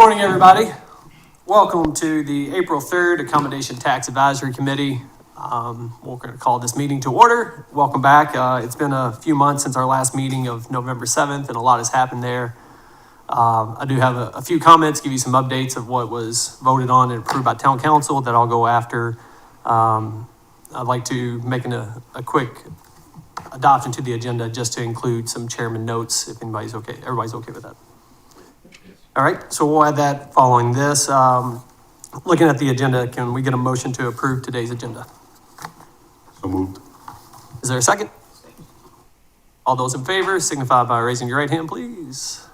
morning, everybody. Welcome to the April 3rd Accommodation Tax Advisory Committee. We're going to call this meeting to order. Welcome back. It's been a few months since our last meeting of November 7th, and a lot has happened there. I do have a few comments, give you some updates of what was voted on and approved by Town Council that I'll go after. I'd like to make a quick adoption to the agenda just to include some chairman notes if anybody's okay. Everybody's okay with that? All right, so we'll add that following this. Looking at the agenda, can we get a motion to approve today's agenda? So moved. Is there a second? All those in favor signify by raising your right hand, please.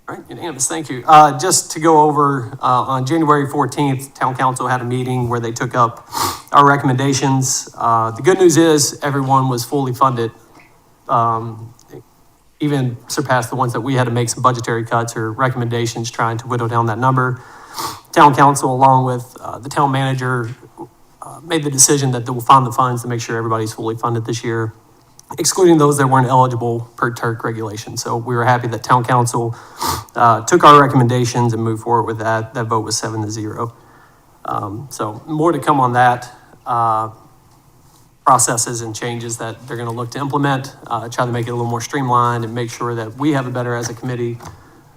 All right, unanimous, thank you. Just to go over, on January 14th, Town Council had a meeting where they took up our recommendations. The good news is everyone was fully funded, even surpassed the ones that we had to make some budgetary cuts or recommendations trying to whittle down that number. Town Council, along with the town manager, made the decision that they will find the funds to make sure everybody's fully funded this year, excluding those that weren't eligible per Turk regulation. So we were happy that Town Council took our recommendations and moved forward with that. That vote was 7-0. So more to come on that. Processes and changes that they're going to look to implement, try to make it a little more streamlined and make sure that we have a better, as a committee,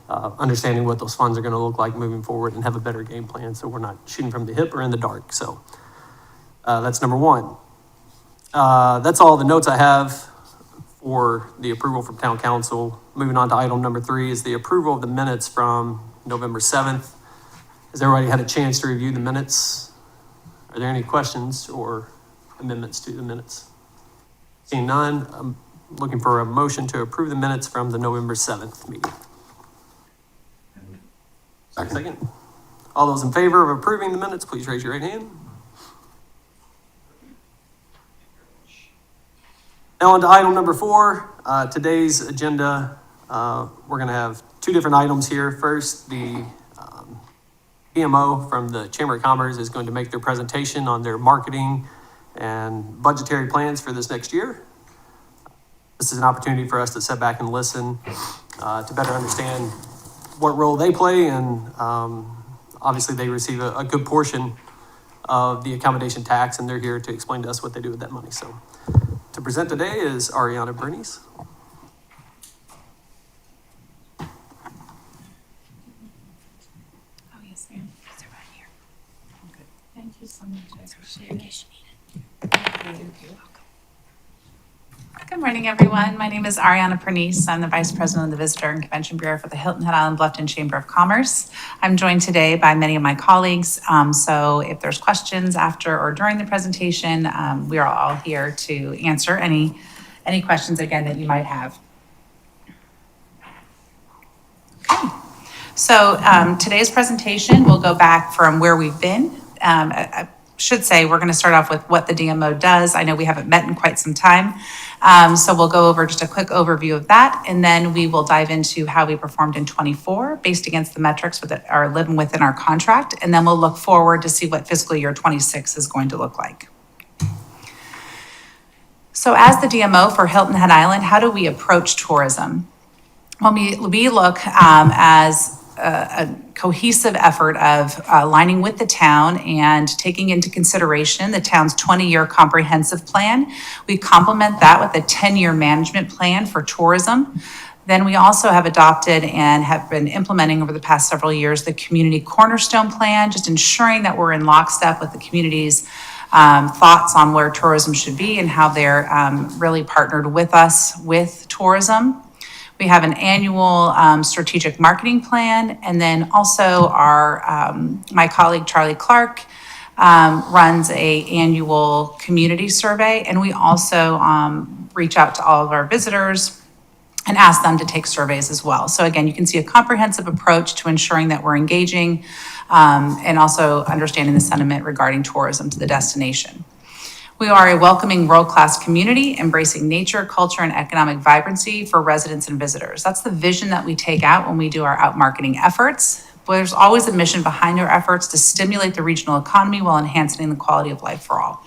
understanding what those funds are going to look like moving forward and have a better game plan so we're not shooting from the hip or in the dark. So that's number one. That's all the notes I have for the approval from Town Council. Moving on to item number 3 is the approval of the minutes from November 7th. Has everybody had a chance to review the minutes? Are there any questions or amendments to the minutes? Seeing none, I'm looking for a motion to approve the minutes from the November 7th meeting. Second. All those in favor of approving the minutes, please raise your right hand. Now on to item number 4. Today's agenda, we're going to have 2 different items here. First, the PMO from the Chamber of Commerce is going to make their presentation on their marketing and budgetary plans for this next year. This is an opportunity for us to sit back and listen to better understand what role they play, and obviously they receive a good portion of the accommodation tax, and they're here to explain to us what they do with that money. So to present today is Ariana Bernice. Oh, yes, ma'am. Is there right here? Okay. Thank you so much. I appreciate it. Good morning, everyone. My name is Ariana Bernice. I'm the Vice President of the Visitor and Convention Bureau for the Hilton Head Island Bluffton Chamber of Commerce. I'm joined today by many of my colleagues. So if there's questions after or during the presentation, we are all here to answer any questions, again, that you might have. Okay. So today's presentation will go back from where we've been. I should say we're going to start off with what the DMO does. I know we haven't met in quite some time. So we'll go over just a quick overview of that, and then we will dive into how we performed in 24 based against the metrics that are living within our contract, and then we'll look forward to see what fiscal year 26 is going to look like. So as the DMO for Hilton Head Island, how do we approach tourism? Well, we look as a cohesive effort of aligning with the town and taking into consideration the town's 20-year comprehensive plan. We complement that with a 10-year management plan for tourism. Then we also have adopted and have been implementing over the past several years the community cornerstone plan, just ensuring that we're in lockstep with the community's thoughts on where tourism should be and how they're really partnered with us with tourism. We have an annual strategic marketing plan, and then also our my colleague Charlie Clark runs a annual community survey, and we also reach out to all of our visitors and ask them to take surveys as well. So again, you can see a comprehensive approach to ensuring that we're engaging and also understanding the sentiment regarding tourism to the destination. We are a welcoming world-class community, embracing nature, culture, and economic vibrancy for residents and visitors. That's the vision that we take out when we do our out marketing efforts. But there's always a mission behind our efforts to stimulate the regional economy while enhancing the quality of life for all.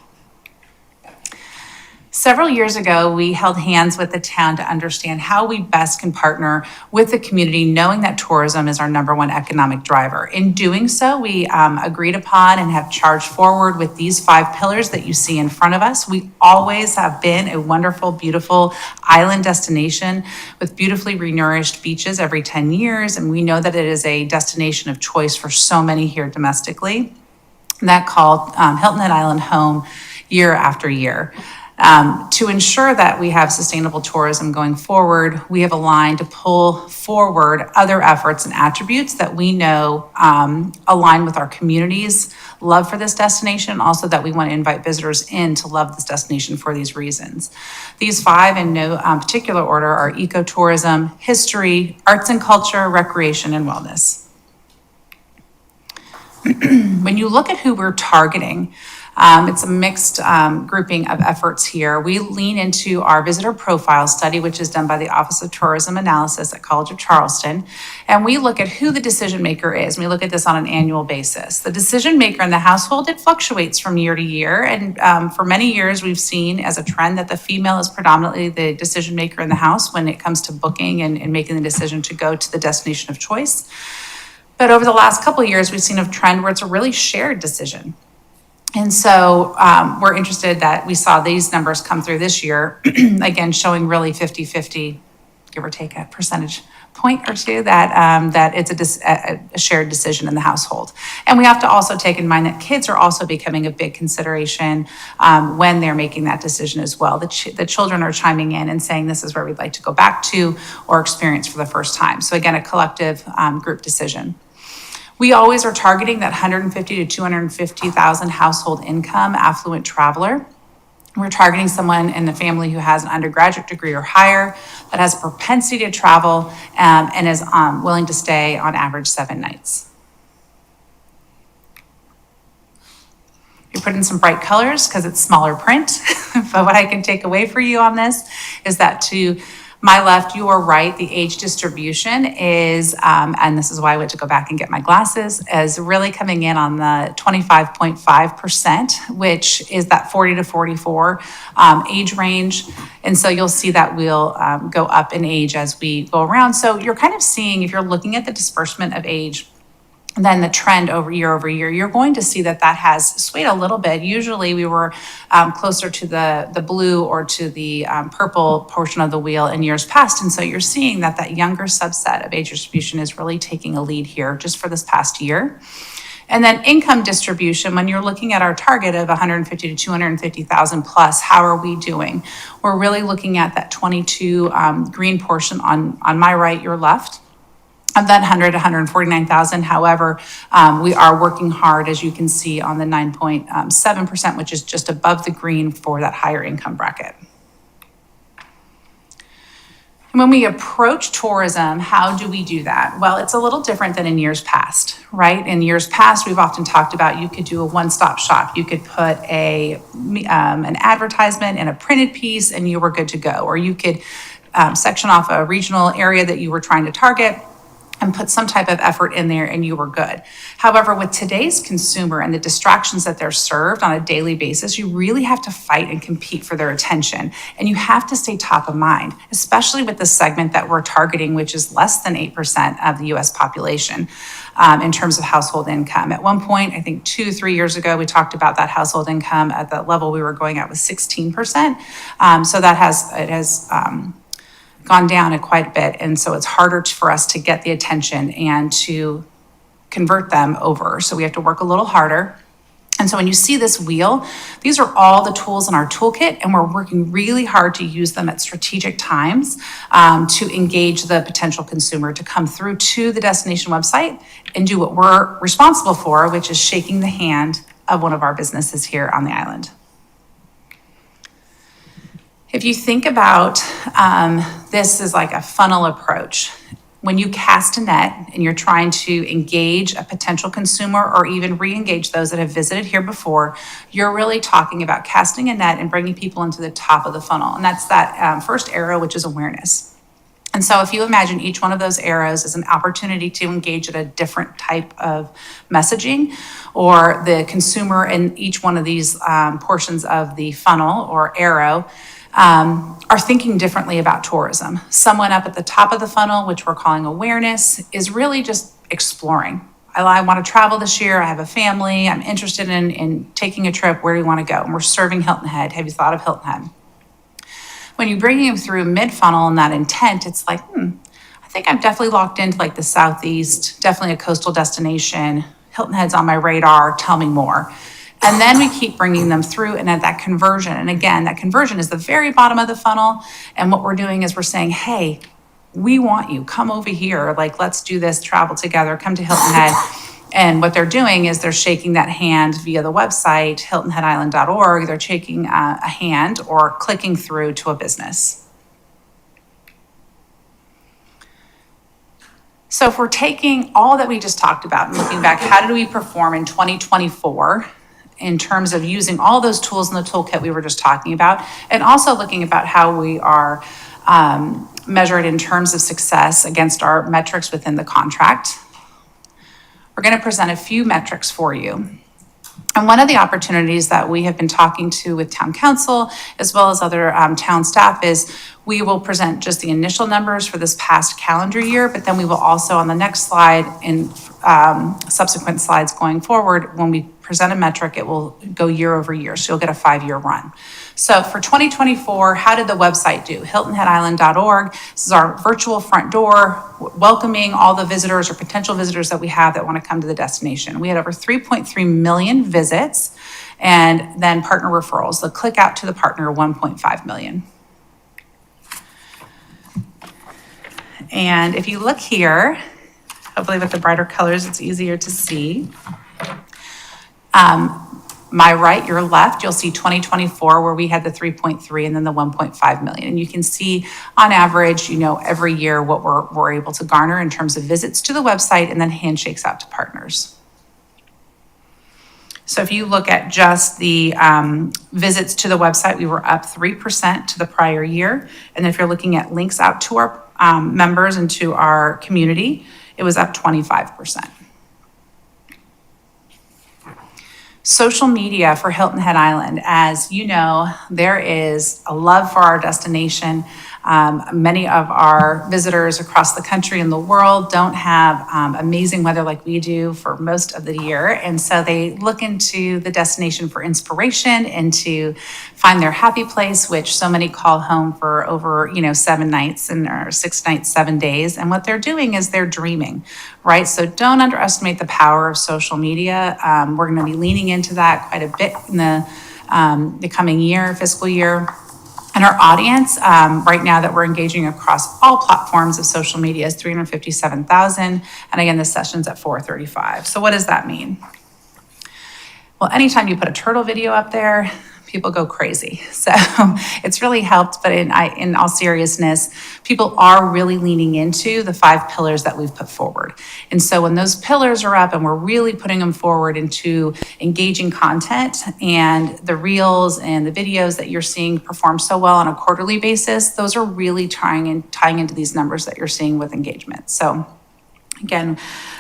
Several years ago, we held hands with the town to understand how we best can partner with the community, knowing that tourism is our number one economic driver. In doing so, we agreed upon and have charged forward with these 5 pillars that you see in front of us. We always have been a wonderful, beautiful island destination with beautifully renourished beaches every 10 years, and we know that it is a destination of choice for so many here domestically. That called Hilton Head Island home year after year. To ensure that we have sustainable tourism going forward, we have aligned to pull forward other efforts and attributes that we know align with our community's love for this destination, also that we want to invite visitors in to love this destination for these reasons. These 5 in no particular order are ecotourism, history, arts and culture, recreation, and wellness. When you look at who we're targeting, it's a mixed grouping of efforts here. We lean into our visitor profile study, which is done by the Office of Tourism Analysis at College of Charleston. And we look at who the decision maker is. We look at this on an annual basis. The decision maker in the household, it fluctuates from year to year. And for many years, we've seen as a trend that the female is predominantly the decision maker in the house when it comes to booking and making the decision to go to the destination of choice. But over the last couple of years, we've seen a trend where it's a really shared decision. And so we're interested that we saw these numbers come through this year, again, showing really 50-50, give or take a percentage point or two, that it's a shared decision in the household. And we have to also take in mind that kids are also becoming a big consideration when they're making that decision as well. The children are chiming in and saying, this is where we'd like to go back to or experience for the first time. So again, a collective group decision. We always are targeting that 150 to 250,000 household income affluent traveler. We're targeting someone in the family who has an undergraduate degree or higher, that has a propensity to travel, and is willing to stay on average 7 nights. We put in some bright colors because it's smaller print, but what I can take away for you on this is that to my left, you are right, the age distribution is, and this is why I went to go back and get my glasses, is really coming in on the 25.5%, which is that 40 to 44 age range. And so you'll see that we'll go up in age as we go around. So you're kind of seeing, if you're looking at the disbursement of age, and then the trend over year, you're going to see that has swayed a little bit. Usually we were closer to the blue or to the purple portion of the wheel in years past. And so you're seeing that younger subset of age distribution is really taking a lead here just for this past year. And then income distribution, when you're looking at our target of 150 to 250,000 plus, how are we doing? We're really looking at that 22 green portion on my right, your left. Of that 149,000. However, we are working hard, as you can see, on the 9.7%, which is just above the green for that higher income bracket. And when we approach tourism, how do we do that? Well, it's a little different than in years past, right? In years past, we've often talked about you could do a one-stop shop. You could put an advertisement in a printed piece and you were good to go. Or you could section off a regional area that you were trying to target and put some type of effort in there and you were good. However, with today's consumer and the distractions that they're served on a daily basis, you really have to fight and compete for their attention. And you have to stay top of mind, especially with the segment that we're targeting, which is less than 8% of the US population in terms of household income. At one point, I think 2-3 years ago, we talked about that household income at the level we were going at was 16%. So that has gone down quite a bit. And so it's harder for us to get the attention and to convert them over. So we have to work a little harder. And so when you see this wheel, these are all the tools in our toolkit, and we're working really hard to use them at strategic times to engage the potential consumer to come through to the destination website and do what we're responsible for, which is shaking the hand of one of our businesses here on the island. If you think about this as like a funnel approach, when you cast a net and you're trying to engage a potential consumer or even re-engage those that have visited here before, you're really talking about casting a net and bringing people into the top of the funnel. And that's that first arrow, which is awareness. And so if you imagine each one of those arrows as an opportunity to engage at a different type of messaging, or the consumer in each one of these portions of the funnel or arrow are thinking differently about tourism. Someone up at the top of the funnel, which we're calling awareness, is really just exploring. I want to travel this year. I have a family. I'm interested in taking a trip. Where do you want to go? And we're serving Hilton Head. Have you thought of Hilton Head? When you bring them through mid-funnel and that intent, it's like, I think I'm definitely locked into like the Southeast, definitely a coastal destination. Hilton Head's on my radar. Tell me more. And then we keep bringing them through and at that conversion. And again, that conversion is the very bottom of the funnel. And what we're doing is we're saying, hey, we want you, come over here. Like, let's do this, travel together, come to Hilton Head. And what they're doing is they're shaking that hand via the website, hiltonheadisland.org. They're shaking a hand or clicking through to a business. So if we're taking all that we just talked about and looking back, how did we perform in 2024 in terms of using all those tools in the toolkit we were just talking about, and also looking about how we are measured in terms of success against our metrics within the contract. We're going to present a few metrics for you. And one of the opportunities that we have been talking to with town council, as well as other town staff, is we will present just the initial numbers for this past calendar year, but then we will also on the next slide and subsequent slides going forward, when we present a metric, it will go year over year. So you'll get a 5-year run. So for 2024, how did the website do? HiltonHeadIsland.org. This is our virtual front door, welcoming all the visitors or potential visitors that we have that want to come to the destination. We had over 3.3 million visits, and then partner referrals. The click out to the partner, 1.5 million. And if you look here, hopefully with the brighter colors, it's easier to see. My right, your left, you'll see 2024 where we had the 3.3 and then the 1.5 million. And you can see on average, every year what we're able to garner in terms of visits to the website and then handshakes out to partners. So if you look at just the visits to the website, we were up 3% to the prior year. And if you're looking at links out to our members and to our community, it was up 25%. Social media for Hilton Head Island. As you know, there is a love for our destination. Many of our visitors across the country and the world don't have amazing weather like we do for most of the year. And so they look into the destination for inspiration and to find their happy place, which so many call home for over, 7 nights or 6 nights, 7 days. And what they're doing is they're dreaming, right? So don't underestimate the power of social media. We're going to be leaning into that quite a bit in the coming year, fiscal year. And our audience right now that we're engaging across all platforms of social media is 357,000. And again, the session's at 435. So what does that mean? Well, anytime you put a turtle video up there, people go crazy. So it's really helped, but in all seriousness, people are really leaning into the 5 pillars that we've put forward. And so when those pillars are up and we're really putting them forward into engaging content, and the reels and the videos that you're seeing perform so well on a quarterly basis, those are really tying into these numbers that you're seeing with engagement. So again,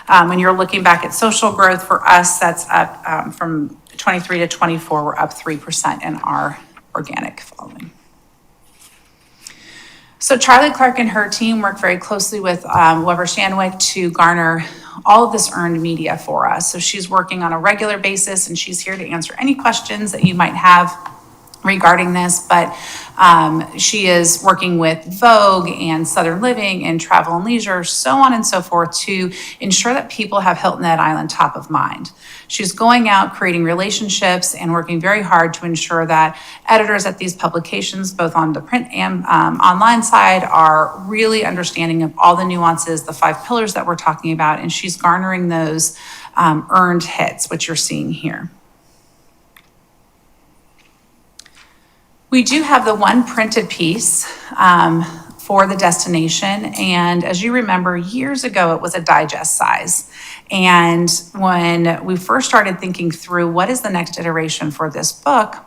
when you're looking back at social growth for us, that's up from 23 to 24, we're up 3% in our organic following. So Charlie Clark and her team work very closely with Weber Shandwick to garner all of this earned media for us. So she's working on a regular basis, and she's here to answer any questions that you might have regarding this, but she is working with Vogue and Southern Living and Travel and Leisure, so on and so forth, to ensure that people have Hilton Head Island top of mind. She's going out, creating relationships, and working very hard to ensure that editors at these publications, both on the print and online side, are really understanding of all the nuances, the 5 pillars that we're talking about, and she's garnering those earned hits, which you're seeing here. We do have the one printed piece for the destination. And as you remember, years ago, it was a digest size. And when we first started thinking through what is the next iteration for this book,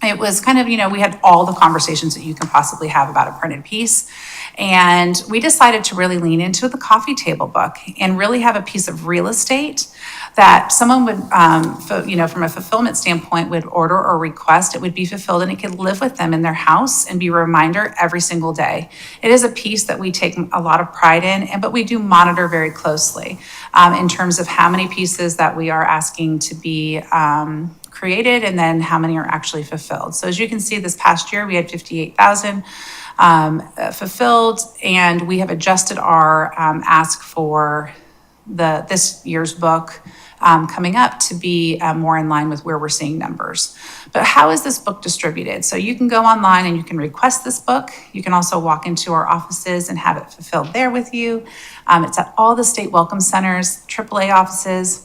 It was kind of, we had all the conversations that you can possibly have about a printed piece. And we decided to really lean into the coffee table book and really have a piece of real estate that someone would, from a fulfillment standpoint, would order or request. It would be fulfilled and it could live with them in their house and be a reminder every single day. It is a piece that we take a lot of pride in, but we do monitor very closely in terms of how many pieces that we are asking to be created and then how many are actually fulfilled. So as you can see, this past year, we had 58,000 fulfilled, and we have adjusted our ask for this year's book coming up to be more in line with where we're seeing numbers. But how is this book distributed? So you can go online and you can request this book. You can also walk into our offices and have it fulfilled there with you. It's at all the state welcome centers, AAA offices.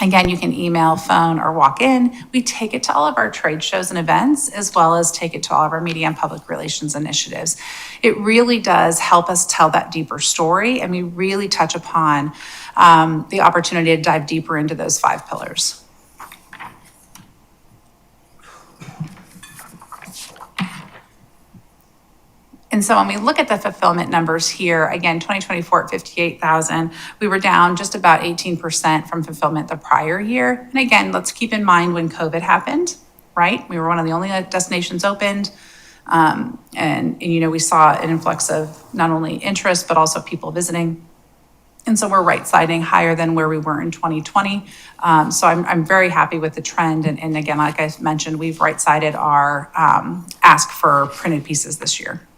Again, you can email, phone, or walk in. We take it to all of our trade shows and events, as well as take it to all of our media and public relations initiatives. It really does help us tell that deeper story, and we really touch upon the opportunity to dive deeper into those 5 pillars. And so when we look at the fulfillment numbers here, again, 2024 at 58,000, we were down just about 18% from fulfillment the prior year. And again, let's keep in mind when COVID happened, right? We were one of the only destinations opened. And we saw an influx of not only interest, but also people visiting. And so we're right-siding higher than where we were in 2020. So I'm very happy with the trend. And again, like I mentioned, we've right-sided our ask for printed pieces this year.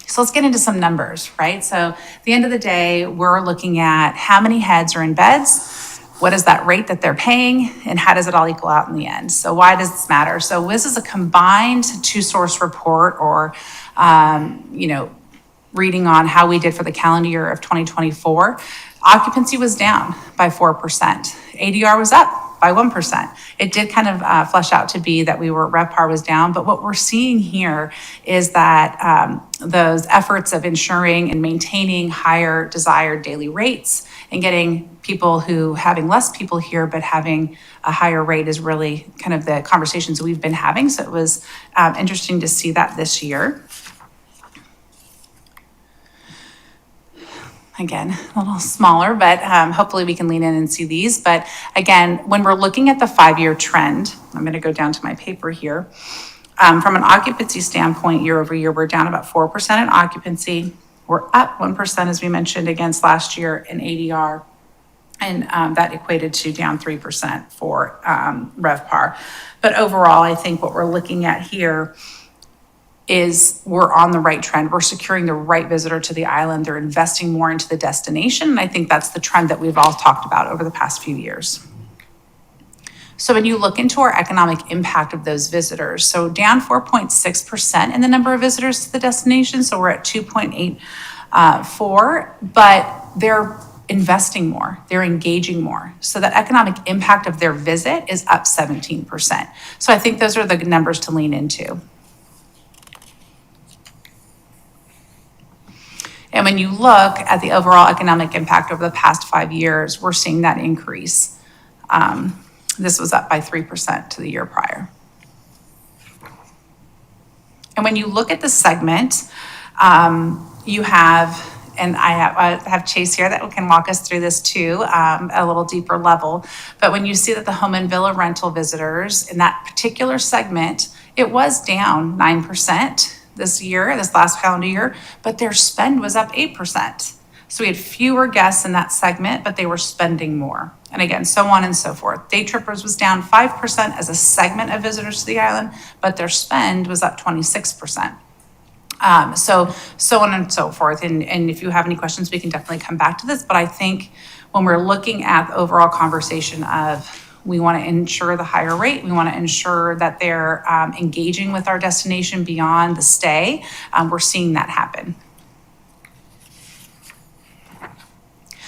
So let's get into some numbers, right? So at the end of the day, we're looking at how many heads are in beds, what is that rate that they're paying, and how does it all equal out in the end? So why does this matter? So this is a combined 2-source report or, reading on how we did for the calendar year of 2024. Occupancy was down by 4%. ADR was up by 1%. It did kind of flesh out to be that RevPAR was down, but what we're seeing here is that those efforts of ensuring and maintaining higher desired daily rates and getting people who having less people here, but having a higher rate is really kind of the conversations we've been having. So it was interesting to see that this year. Again, a little smaller, but hopefully we can lean in and see these. But again, when we're looking at the 5-year trend, I'm going to go down to my paper here. From an occupancy standpoint, year over year, we're down about 4% in occupancy. We're up 1%, as we mentioned, against last year in ADR. And that equated to down 3% for RevPAR. But overall, I think what we're looking at here is we're on the right trend. We're securing the right visitor to the island. They're investing more into the destination. And I think that's the trend that we've all talked about over the past few years. So when you look into our economic impact of those visitors, so down 4.6% in the number of visitors to the destination. So we're at 2.84, but they're investing more, they're engaging more. So that economic impact of their visit is up 17%. So I think those are the numbers to lean into. And when you look at the overall economic impact over the past 5 years, we're seeing that increase. This was up by 3% to the year prior. And when you look at the segment, you have, and I have Chase here that can walk us through this too, a little deeper level. But when you see that the home and villa rental visitors in that particular segment, it was down 9%. This last calendar year, but their spend was up 8%. So we had fewer guests in that segment, but they were spending more. And again, so on and so forth. Day trippers was down 5% as a segment of visitors to the island, but their spend was up 26%. So on and so forth. And if you have any questions, we can definitely come back to this. But I think when we're looking at the overall conversation of we want to ensure the higher rate. We want to ensure that they're engaging with our destination beyond the stay. We're seeing that happen.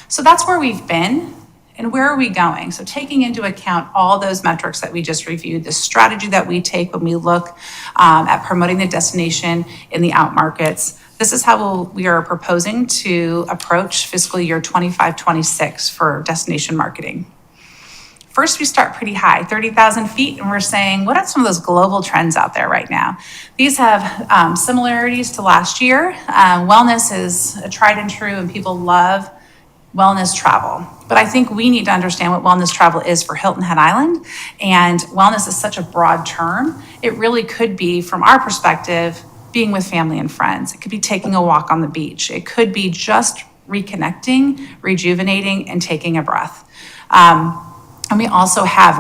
So that's where we've been and where are we going? So taking into account all those metrics that we just reviewed, the strategy that we take when we look at promoting the destination in the out markets, this is how we are proposing to approach fiscal year 25-26 for destination marketing. First, we start pretty high, 30,000 feet, and we're saying, what are some of those global trends out there right now? These have similarities to last year. Wellness is a tried and true, and people love wellness travel. But I think we need to understand what wellness travel is for Hilton Head Island. And wellness is such a broad term. It really could be, from our perspective, being with family and friends. It could be taking a walk on the beach. It could be just reconnecting, rejuvenating, and taking a breath. And we also have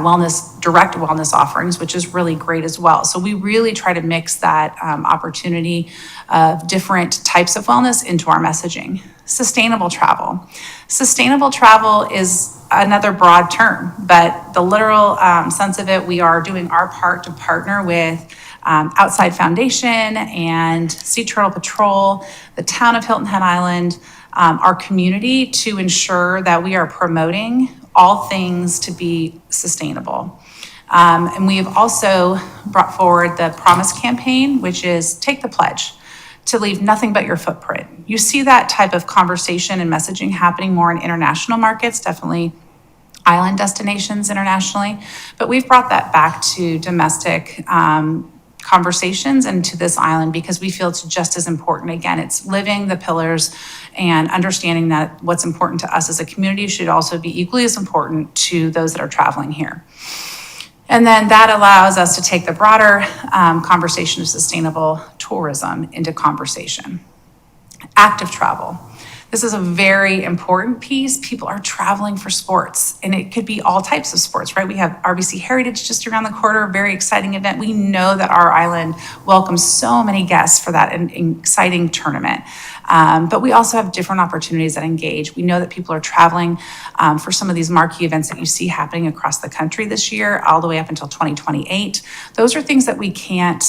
direct wellness offerings, which is really great as well. So we really try to mix that opportunity of different types of wellness into our messaging. Sustainable travel. Sustainable travel is another broad term, but the literal sense of it, we are doing our part to partner with Outside Foundation and Sea Turtle Patrol, the town of Hilton Head Island, our community, to ensure that we are promoting all things to be sustainable. And we have also brought forward the Promise campaign, which is take the pledge to leave nothing but your footprint. You see that type of conversation and messaging happening more in international markets, definitely island destinations internationally, but we've brought that back to domestic conversations and to this island because we feel it's just as important. Again, it's living the pillars and understanding that what's important to us as a community should also be equally as important to those that are traveling here. And then that allows us to take the broader conversation of sustainable tourism into conversation. Active travel. This is a very important piece. People are traveling for sports, and it could be all types of sports, right? We have RBC Heritage just around the corner, a very exciting event. We know that our island welcomes so many guests for that exciting tournament. But we also have different opportunities that engage. We know that people are traveling for some of these marquee events that you see happening across the country this year, all the way up until 2028. Those are things that we can't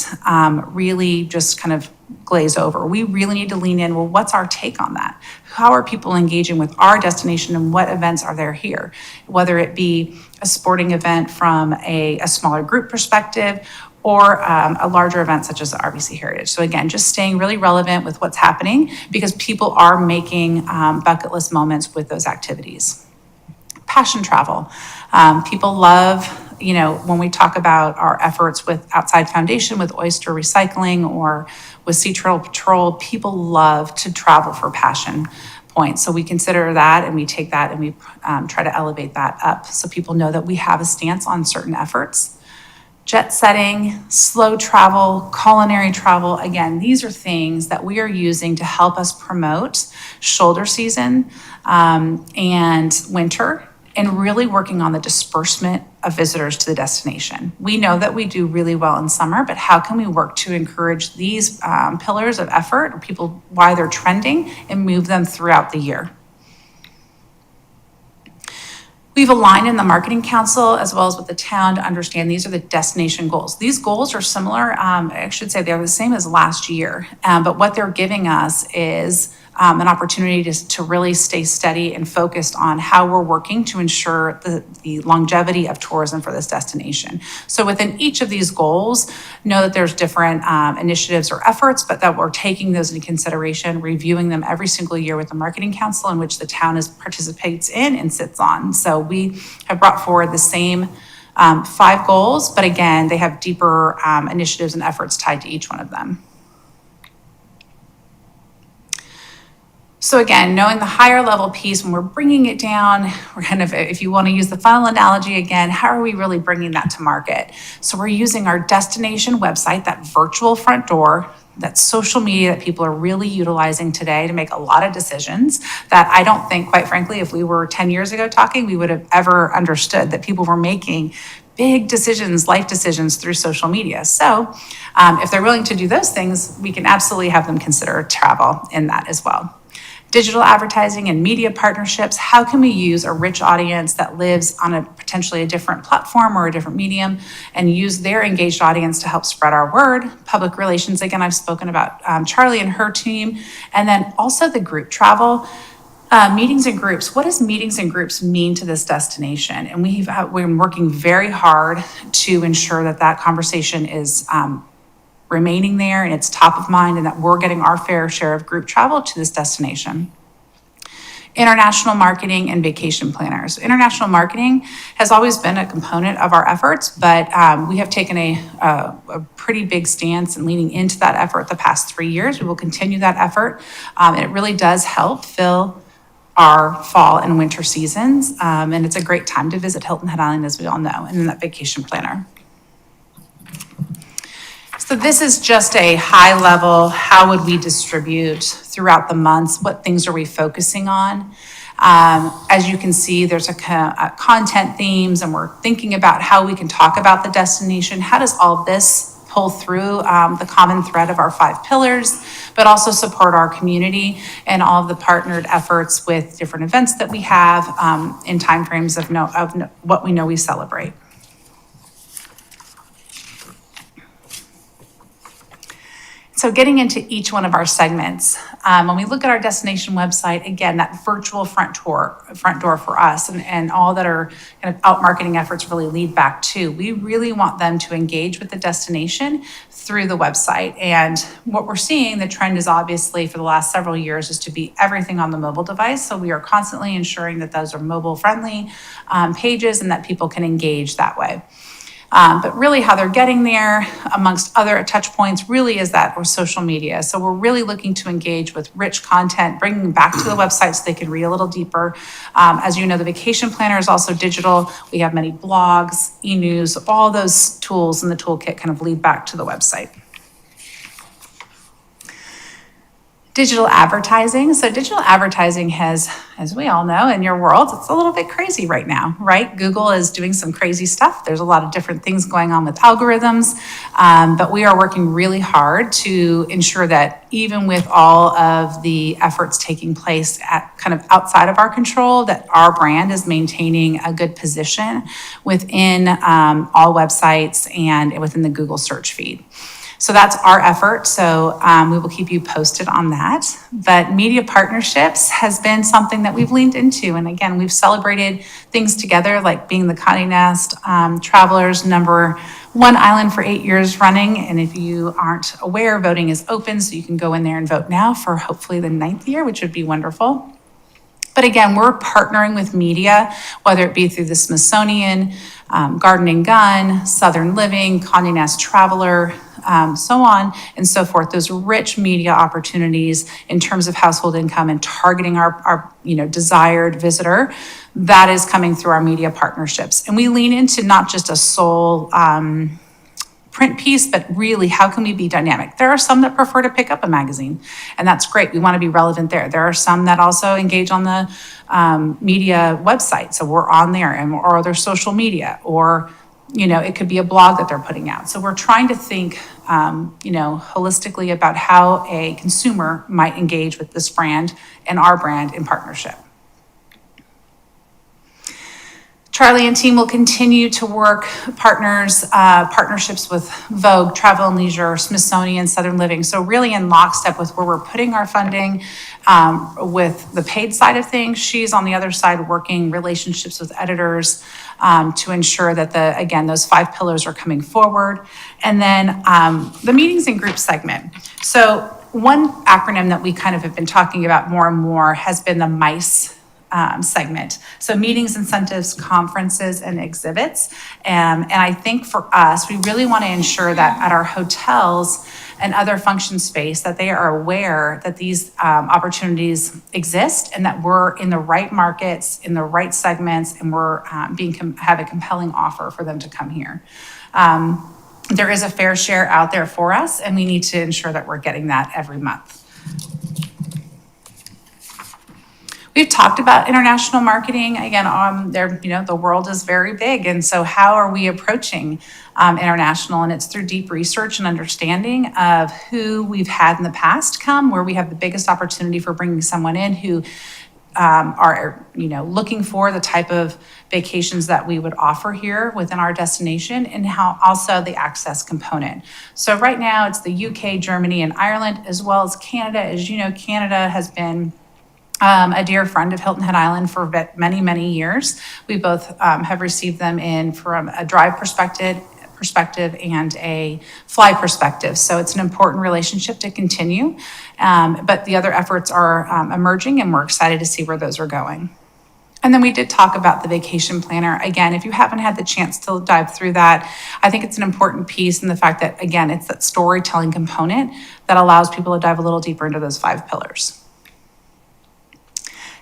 really just kind of glaze over. We really need to lean in. Well, what's our take on that? How are people engaging with our destination and what events are there here? Whether it be a sporting event from a smaller group perspective or a larger event such as the RBC Heritage. So again, just staying really relevant with what's happening because people are making bucket list moments with those activities. Passion travel. People love, when we talk about our efforts with Outside Foundation, with Oyster Recycling, or with Sea Turtle Patrol, people love to travel for passion points. So we consider that and we take that and we try to elevate that up so people know that we have a stance on certain efforts. Jet setting, slow travel, culinary travel. Again, these are things that we are using to help us promote shoulder season and winter, and really working on the disbursement of visitors to the destination. We know that we do really well in summer, but how can we work to encourage these pillars of effort, or people, why they're trending, and move them throughout the year? We've aligned in the Marketing Council as well as with the town to understand these are the destination goals. These goals are similar, I should say they're the same as last year, but what they're giving us is an opportunity to really stay steady and focused on how we're working to ensure the longevity of tourism for this destination. So within each of these goals, know that there's different initiatives or efforts, but that we're taking those into consideration, reviewing them every single year with the Marketing Council, in which the town participates in and sits on. So we have brought forward the same 5 goals, but again, they have deeper initiatives and efforts tied to each one of them. So again, knowing the higher level piece, when we're bringing it down, we're kind of, if you want to use the funnel analogy again, how are we really bringing that to market? So we're using our destination website, that virtual front door, that social media that people are really utilizing today to make a lot of decisions that I don't think, quite frankly, if we were 10 years ago talking, we would have ever understood that people were making big decisions, life decisions through social media. So if they're willing to do those things, we can absolutely have them consider travel in that as well. Digital advertising and media partnerships. How can we use a rich audience that lives on a potentially a different platform or a different medium and use their engaged audience to help spread our word? Public relations, again, I've spoken about Charlie and her team. And then also the group travel. Meetings and groups. What does meetings and groups mean to this destination? And we've been working very hard to ensure that that conversation is remaining there and it's top of mind, and that we're getting our fair share of group travel to this destination. International marketing and vacation planners. International marketing has always been a component of our efforts, but we have taken a pretty big stance in leaning into that effort the past 3 years. We will continue that effort. And it really does help fill our fall and winter seasons. And it's a great time to visit Hilton Head Island, as we all know, and that vacation planner. So this is just a high level, how would we distribute throughout the months? What things are we focusing on? As you can see, there's a content themes, and we're thinking about how we can talk about the destination. How does all this pull through the common thread of our 5 pillars, but also support our community and all of the partnered efforts with different events that we have in timeframes of what we know we celebrate. So getting into each one of our segments, when we look at our destination website, again, that virtual front door for us and all that are kind of out marketing efforts really lead back to, we really want them to engage with the destination through the website. And what we're seeing, the trend is obviously for the last several years is to be everything on the mobile device. So we are constantly ensuring that those are mobile friendly pages and that people can engage that way. But really how they're getting there, amongst other touch points, really is that or social media. So we're really looking to engage with rich content, bringing them back to the website so they can read a little deeper. As you know, the vacation planner is also digital. We have many blogs, e-news, all those tools in the toolkit kind of lead back to the website. Digital advertising. So digital advertising has, as we all know, in your world, it's a little bit crazy right now, right? Google is doing some crazy stuff. There's a lot of different things going on with algorithms, but we are working really hard to ensure that even with all of the efforts taking place at kind of outside of our control, that our brand is maintaining a good position within all websites and within the Google search feed. So that's our effort. So we will keep you posted on that. But media partnerships has been something that we've leaned into. And again, we've celebrated things together, like being the Condé Nast Travelers #1 island for 8 years running. And if you aren't aware, voting is open. So you can go in there and vote now for hopefully the 9th year, which would be wonderful. But again, we're partnering with media, whether it be through the Smithsonian, Garden and Gun, Southern Living, Condé Nast Traveler, so on and so forth. Those rich media opportunities in terms of household income and targeting our desired visitor, that is coming through our media partnerships. And we lean into not just a sole print piece, but really how can we be dynamic? There are some that prefer to pick up a magazine, and that's great. We want to be relevant there. There are some that also engage on the media website. So we're on there, or other social media, or it could be a blog that they're putting out. So we're trying to think, holistically about how a consumer might engage with this brand and our brand in partnership. Charlie and team will continue to work partnerships with Vogue, Travel and Leisure, Smithsonian, Southern Living. So really in lockstep with where we're putting our funding with the paid side of things. She's on the other side working relationships with editors to ensure that those 5 pillars are coming forward. And then the meetings and group segment. So one acronym that we kind of have been talking about more and more has been the MICE segment. So meetings, incentives, conferences, and exhibits. And I think for us, we really want to ensure that at our hotels and other function space, that they are aware that these opportunities exist and that we're in the right markets, in the right segments, and we're have a compelling offer for them to come here. There is a fair share out there for us, and we need to ensure that we're getting that every month. We've talked about international marketing. Again, the world is very big. And so how are we approaching international? And it's through deep research and understanding of who we've had in the past come, where we have the biggest opportunity for bringing someone in who are looking for the type of vacations that we would offer here within our destination, and how also the access component. So right now it's the UK, Germany, and Ireland, as well as Canada. As you know, Canada has been a dear friend of Hilton Head Island for many, many years. We both have received them in from a drive perspective perspective and a fly perspective. So it's an important relationship to continue. But the other efforts are emerging, and we're excited to see where those are going. And then we did talk about the vacation planner. Again, if you haven't had the chance to dive through that, I think it's an important piece in the fact that, again, it's that storytelling component that allows people to dive a little deeper into those 5 pillars.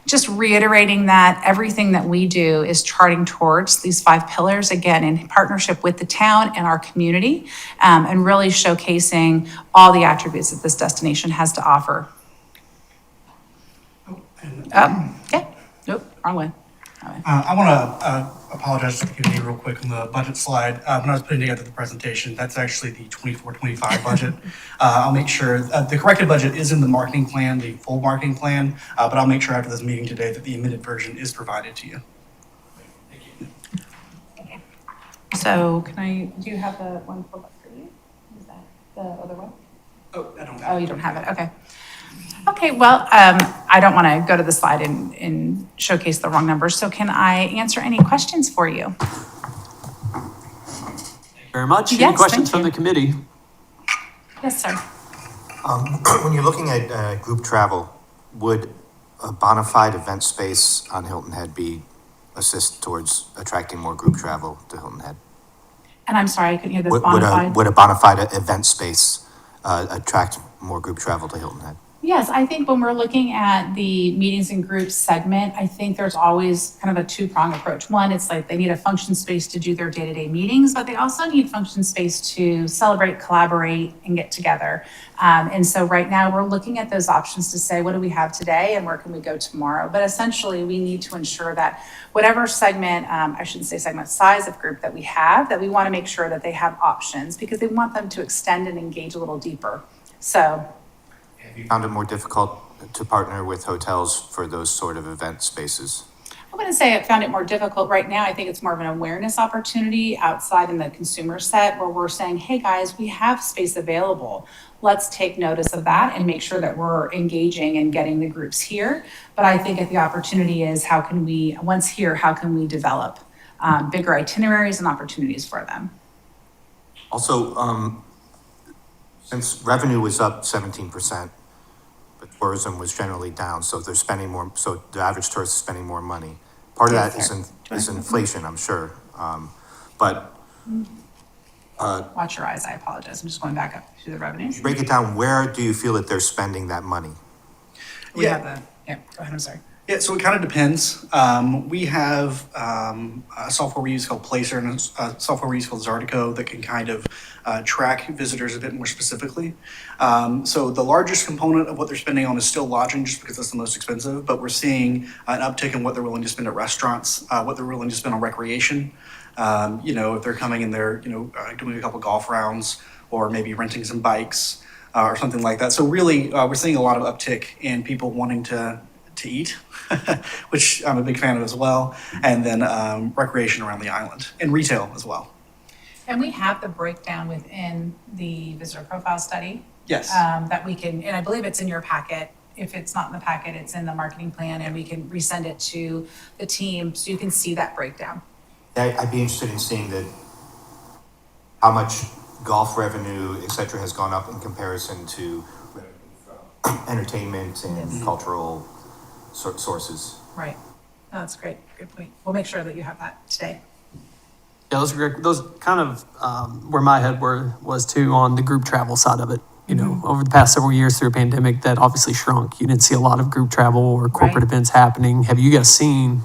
Just reiterating that everything that we do is charting towards these 5 pillars, again, in partnership with the town and our community, and really showcasing all the attributes that this destination has to offer. Okay. Nope, wrong one. I want to apologize to the community real quick on the budget slide. When I was putting together the presentation, that's actually the 24-25 budget. I'll make sure, the corrected budget is in the marketing plan, the full marketing plan, but I'll make sure after this meeting today that the amended version is provided to you. So do you have the one pulled up for you? Is that the other one? Oh, I don't Oh, know. you don't have it, okay. Okay, well, I don't want to go to the slide and showcase the wrong numbers, so can I answer any questions for you? Very much. Yes, Any questions thank from the committee? Yes, sir. When you're looking at group travel, would a bona fide event space on Hilton Head assist towards attracting more group travel to Hilton Head? And I'm sorry, I couldn't hear this Would bona fide. would a bona fide event space attract more group travel to Hilton Head? Yes, I think when we're looking at the meetings and groups segment, I think there's always kind of a 2-prong approach. One, it's like they need a function space to do their day-to-day meetings, but they also need function space to celebrate, collaborate, and get together. And so right now we're looking at those options to say, what do we have today and where can we go tomorrow? But essentially we need to ensure that whatever segment, I shouldn't say segment, size of group that we have, that we want to make sure that they have options because they want them to extend and engage a little deeper. So. Have you found it more difficult to partner with hotels for those sort of event spaces? I'm going to say I found it more difficult right now. I think it's more of an awareness opportunity outside in the consumer set where we're saying, hey guys, we have space available. Let's take notice of that and make sure that we're engaging and getting the groups here. But I think the opportunity is how can we develop bigger itineraries and opportunities for them? Also, since revenue was up 17%, but tourism was generally down, so they're spending more, so the average tourist is spending more money. Part of that is inflation, I'm sure. But watch your eyes, I apologize. I'm just going back up to the revenues. break it down, where do you feel that they're spending that money? We have go ahead, I'm sorry. Yeah, so it kind of depends. We have a software we use called Placer and a software we use called Zartico that can kind of track visitors a bit more specifically. So the largest component of what they're spending on is still lodging just because that's the most expensive, but we're seeing an uptick in what they're willing to spend at restaurants, what they're willing to spend on recreation. If they're coming and they're, doing a couple golf rounds or maybe renting some bikes or something like that. So really, we're seeing a lot of uptick in people wanting to eat, which I'm a big fan of as well, and then recreation around the island and retail as well. And we have the breakdown within the visitor profile study. Yes. That we can, and I believe it's in your packet. If it's not in the packet, it's in the marketing plan and we can resend it to the team so you can see that breakdown. I'd be interested in seeing how much golf revenue, et cetera, has gone up in comparison to entertainment and cultural sources. Right. Oh, that's great. Good point. We'll make sure that you have that today. Yeah, those are great. Those kind of where my head was too on the group travel side of it. Over the past several years through a pandemic, that obviously shrunk. You didn't see a lot of group travel or corporate events happening. Have you guys seen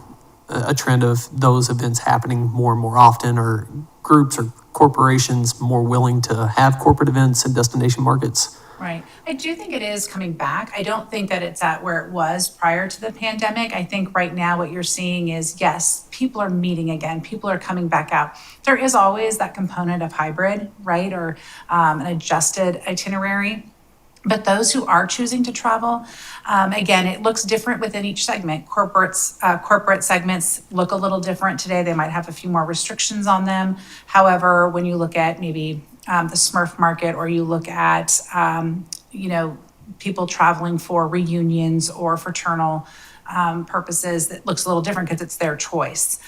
a trend of those events happening more and more often, or groups or corporations more willing to have corporate events in destination markets? Right. I do think it is coming back. I don't think that it's at where it was prior to the pandemic. I think right now what you're seeing is, yes, people are meeting again. People are coming back out. There is always that component of hybrid, right? Or an adjusted itinerary. But those who are choosing to travel, again, it looks different within each segment. Corporate segments look a little different today. They might have a few more restrictions on them. However, when you look at maybe the Smurf market, or you look at, people traveling for reunions or fraternal purposes, that looks a little different because it's their choice.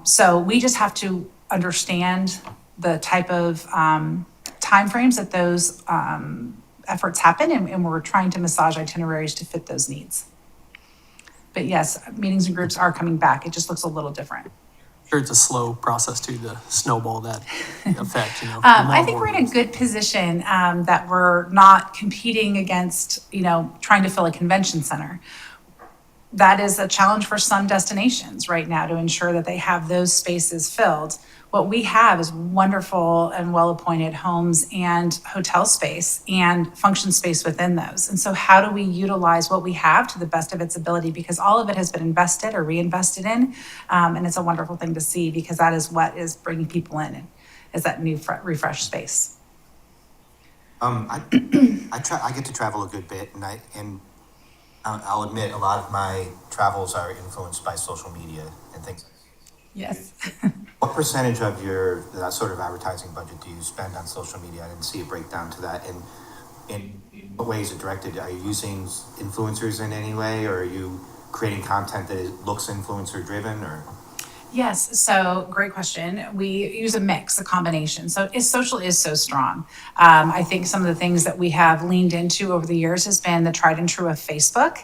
So we just have to understand the type of timeframes that those efforts happen, and we're trying to massage itineraries to fit those needs. But yes, meetings and groups are coming back. It just looks a little different. Sure, it's a slow process to snowball that effect, you know. I think we're in a good position that we're not competing against, trying to fill a convention center. That is a challenge for some destinations right now to ensure that they have those spaces filled. What we have is wonderful and well-appointed homes and hotel space and function space within those. And so how do we utilize what we have to the best of its ability? Because all of it has been invested or reinvested in. And it's a wonderful thing to see, because that is what is bringing people in, is that new refreshed space. I get to travel a good bit, and I'll admit a lot of my travels are influenced by social media and things. Yes. What percentage of that sort of advertising budget do you spend on social media? I didn't see a breakdown to that. And in what way is it directed? Are you using influencers in any way, or are you creating content that looks influencer driven, or? Yes, so great question. We use a mix, a combination. So social is so strong. I think some of the things that we have leaned into over the years has been the tried and true of Facebook.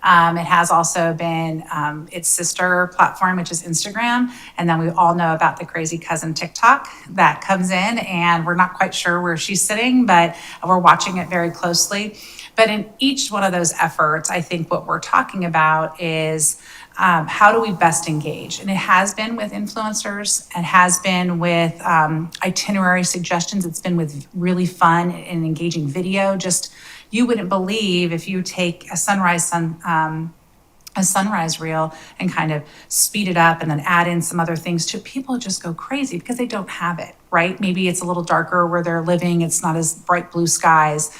It has also been its sister platform, which is Instagram. And then we all know about the crazy cousin TikTok that comes in, and we're not quite sure where she's sitting, but we're watching it very closely. But in each one of those efforts, I think what we're talking about is how do we best engage? And it has been with influencers, and has been with itinerary suggestions. It's been with really fun and engaging video. Just, you wouldn't believe if you take a sunrise reel and kind of speed it up and then add in some other things to, people just go crazy because they don't have it, right? Maybe it's a little darker where they're living. It's not as bright blue skies.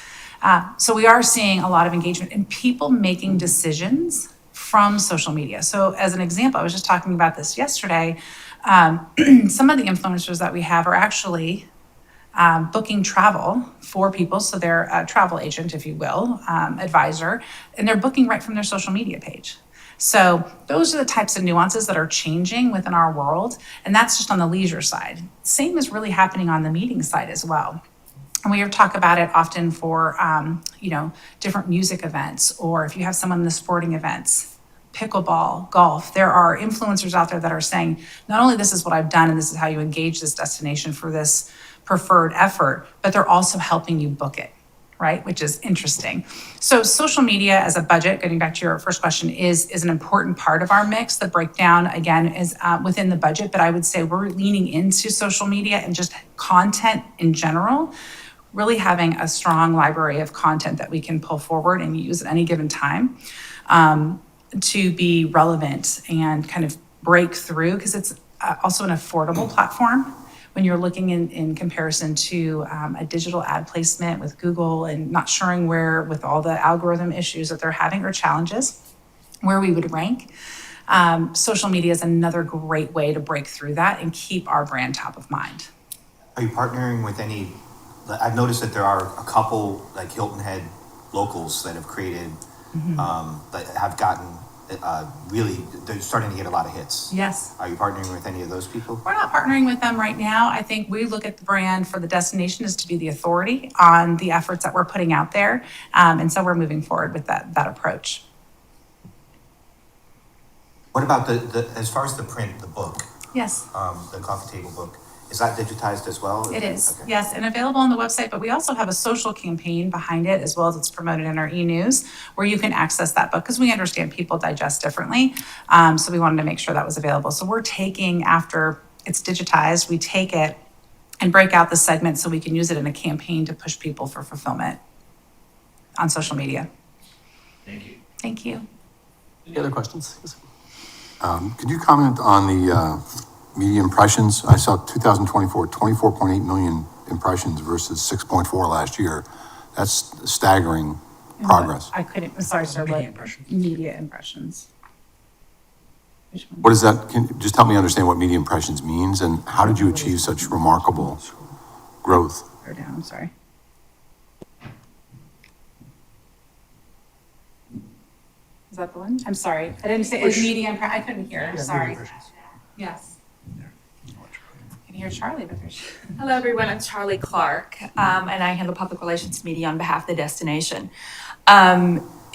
So we are seeing a lot of engagement and people making decisions from social media. So as an example, I was just talking about this yesterday. Some of the influencers that we have are actually booking travel for people. So they're a travel agent, if you will, advisor, and they're booking right from their social media page. So those are the types of nuances that are changing within our world. And that's just on the leisure side. Same is really happening on the meeting side as well. And we talk about it often for, different music events, or if you have someone in the sporting events, pickleball, golf. There are influencers out there that are saying, not only this is what I've done and this is how you engage this destination for this preferred effort, but they're also helping you book it, right? Which is interesting. So social media as a budget, getting back to your first question, is an important part of our mix. The breakdown, again, is within the budget, but I would say we're leaning into social media and just content in general, really having a strong library of content that we can pull forward and use at any given time to be relevant and kind of break through, because it's also an affordable platform when you're looking in comparison to a digital ad placement with Google, and not sure where, with all the algorithm issues that they're having or challenges, where we would rank. Social media is another great way to break through that and keep our brand top of mind. Are you partnering with any? I've noticed that there are a couple, like Hilton Head locals, that have created, that have gotten really, they're starting to get a lot of hits. Yes. Are you partnering with any of those people? We're not partnering with them right now. I think we look at the brand for the destination as to be the authority on the efforts that we're putting out there. And so we're moving forward with that approach. What about as far as the print, the book, Yes. the coffee table book, is that digitized as well? It is, Okay. yes, and available on the website, but we also have a social campaign behind it, as well as it's promoted in our e-news, where you can access that book, because we understand people digest differently. So we wanted to make sure that was available. So we're taking, after it's digitized, we take it and break out the segments so we can use it in a campaign to push people for fulfillment on social media. Thank you. Thank you. Any other questions? Could you comment on the media impressions? I saw 2024, 24.8 million impressions versus 6.4 last year. That's staggering progress. I couldn't, I'm sorry, sir, Media what? impressions. Media impressions. Which one? What is that? Can you just help me understand what media impressions means, and how did you achieve such remarkable growth? Or down, I'm sorry. Is that the one? I'm sorry. I didn't say, it's media, I couldn't hear, I'm sorry. Yes. can hear Charlie back there. Hello, everyone. I'm Charlie Clark, and I handle public relations media on behalf of the destination.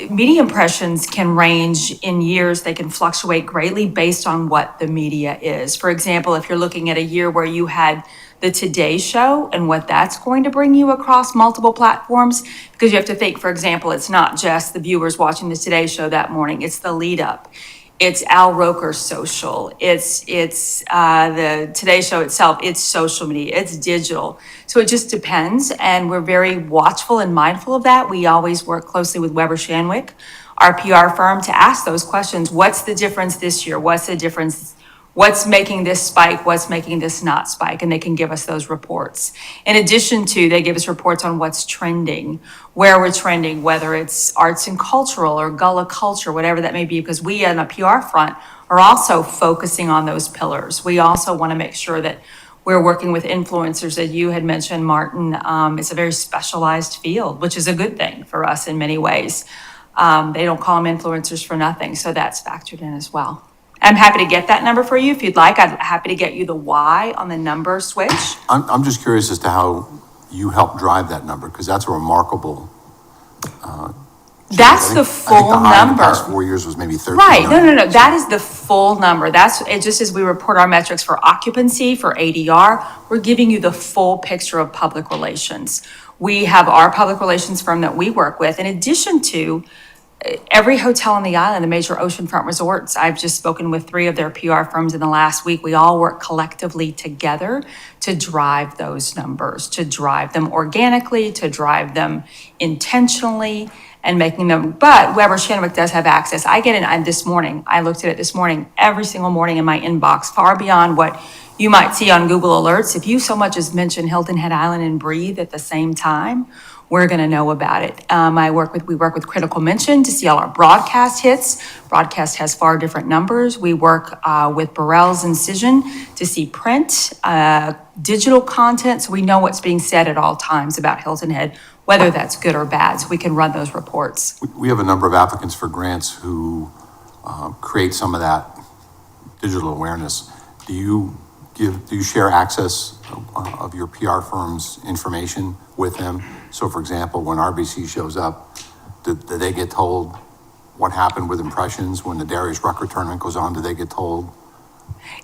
Media impressions can range in years. They can fluctuate greatly based on what the media is. For example, if you're looking at a year where you had the Today Show and what that's going to bring you across multiple platforms, because you have to think, for example, it's not just the viewers watching the Today Show that morning, it's the lead up. It's Al Roker's social, it's the Today Show itself, it's social media, it's digital. So it just depends, and we're very watchful and mindful of that. We always work closely with Weber Shandwick, our PR firm, to ask those questions. What's the difference this year? What's the difference? What's making this spike? What's making this not spike? And they can give us those reports. In addition to, they give us reports on what's trending, where we're trending, whether it's arts and cultural or Gullah culture, whatever that may be, because we on the PR front are also focusing on those pillars. We also want to make sure that we're working with influencers, that you had mentioned, Martin. It's a very specialized field, which is a good thing for us in many ways. They don't call them influencers for nothing, so that's factored in as well. I'm happy to get that number for you if you'd like. I'm happy to get you the why on the number switch. I'm just curious as to how you help drive that number, because that's a remarkable. That's the I think full the high in the number. past 4 years was maybe 13 Right, million. no, that is the full number. That's, it just as we report our metrics for occupancy, for ADR, we're giving you the full picture of public relations. We have our public relations firm that we work with, in addition to every hotel on the island, the major oceanfront resorts. I've just spoken with 3 of their PR firms in the last week. We all work collectively together to drive those numbers, to drive them organically, to drive them intentionally, and making them, but Weber Shandwick does have access. I get it this morning. I looked at it this morning, every single morning in my inbox, far beyond what you might see on Google Alerts. If you so much as mention Hilton Head Island and Breathe at the same time, we're going to know about it. We work with Critical Mention to see all our broadcast hits. Broadcast has far different numbers. We work with Burrell's Incision to see print, digital content, so we know what's being said at all times about Hilton Head, whether that's good or bad, so we can run those reports. We have a number of applicants for grants who create some of that digital awareness. Do you share access of your PR firm's information with them? So for example, when RBC shows up, do they get told what happened with impressions? When the Darius Rucker tournament goes on, do they get told?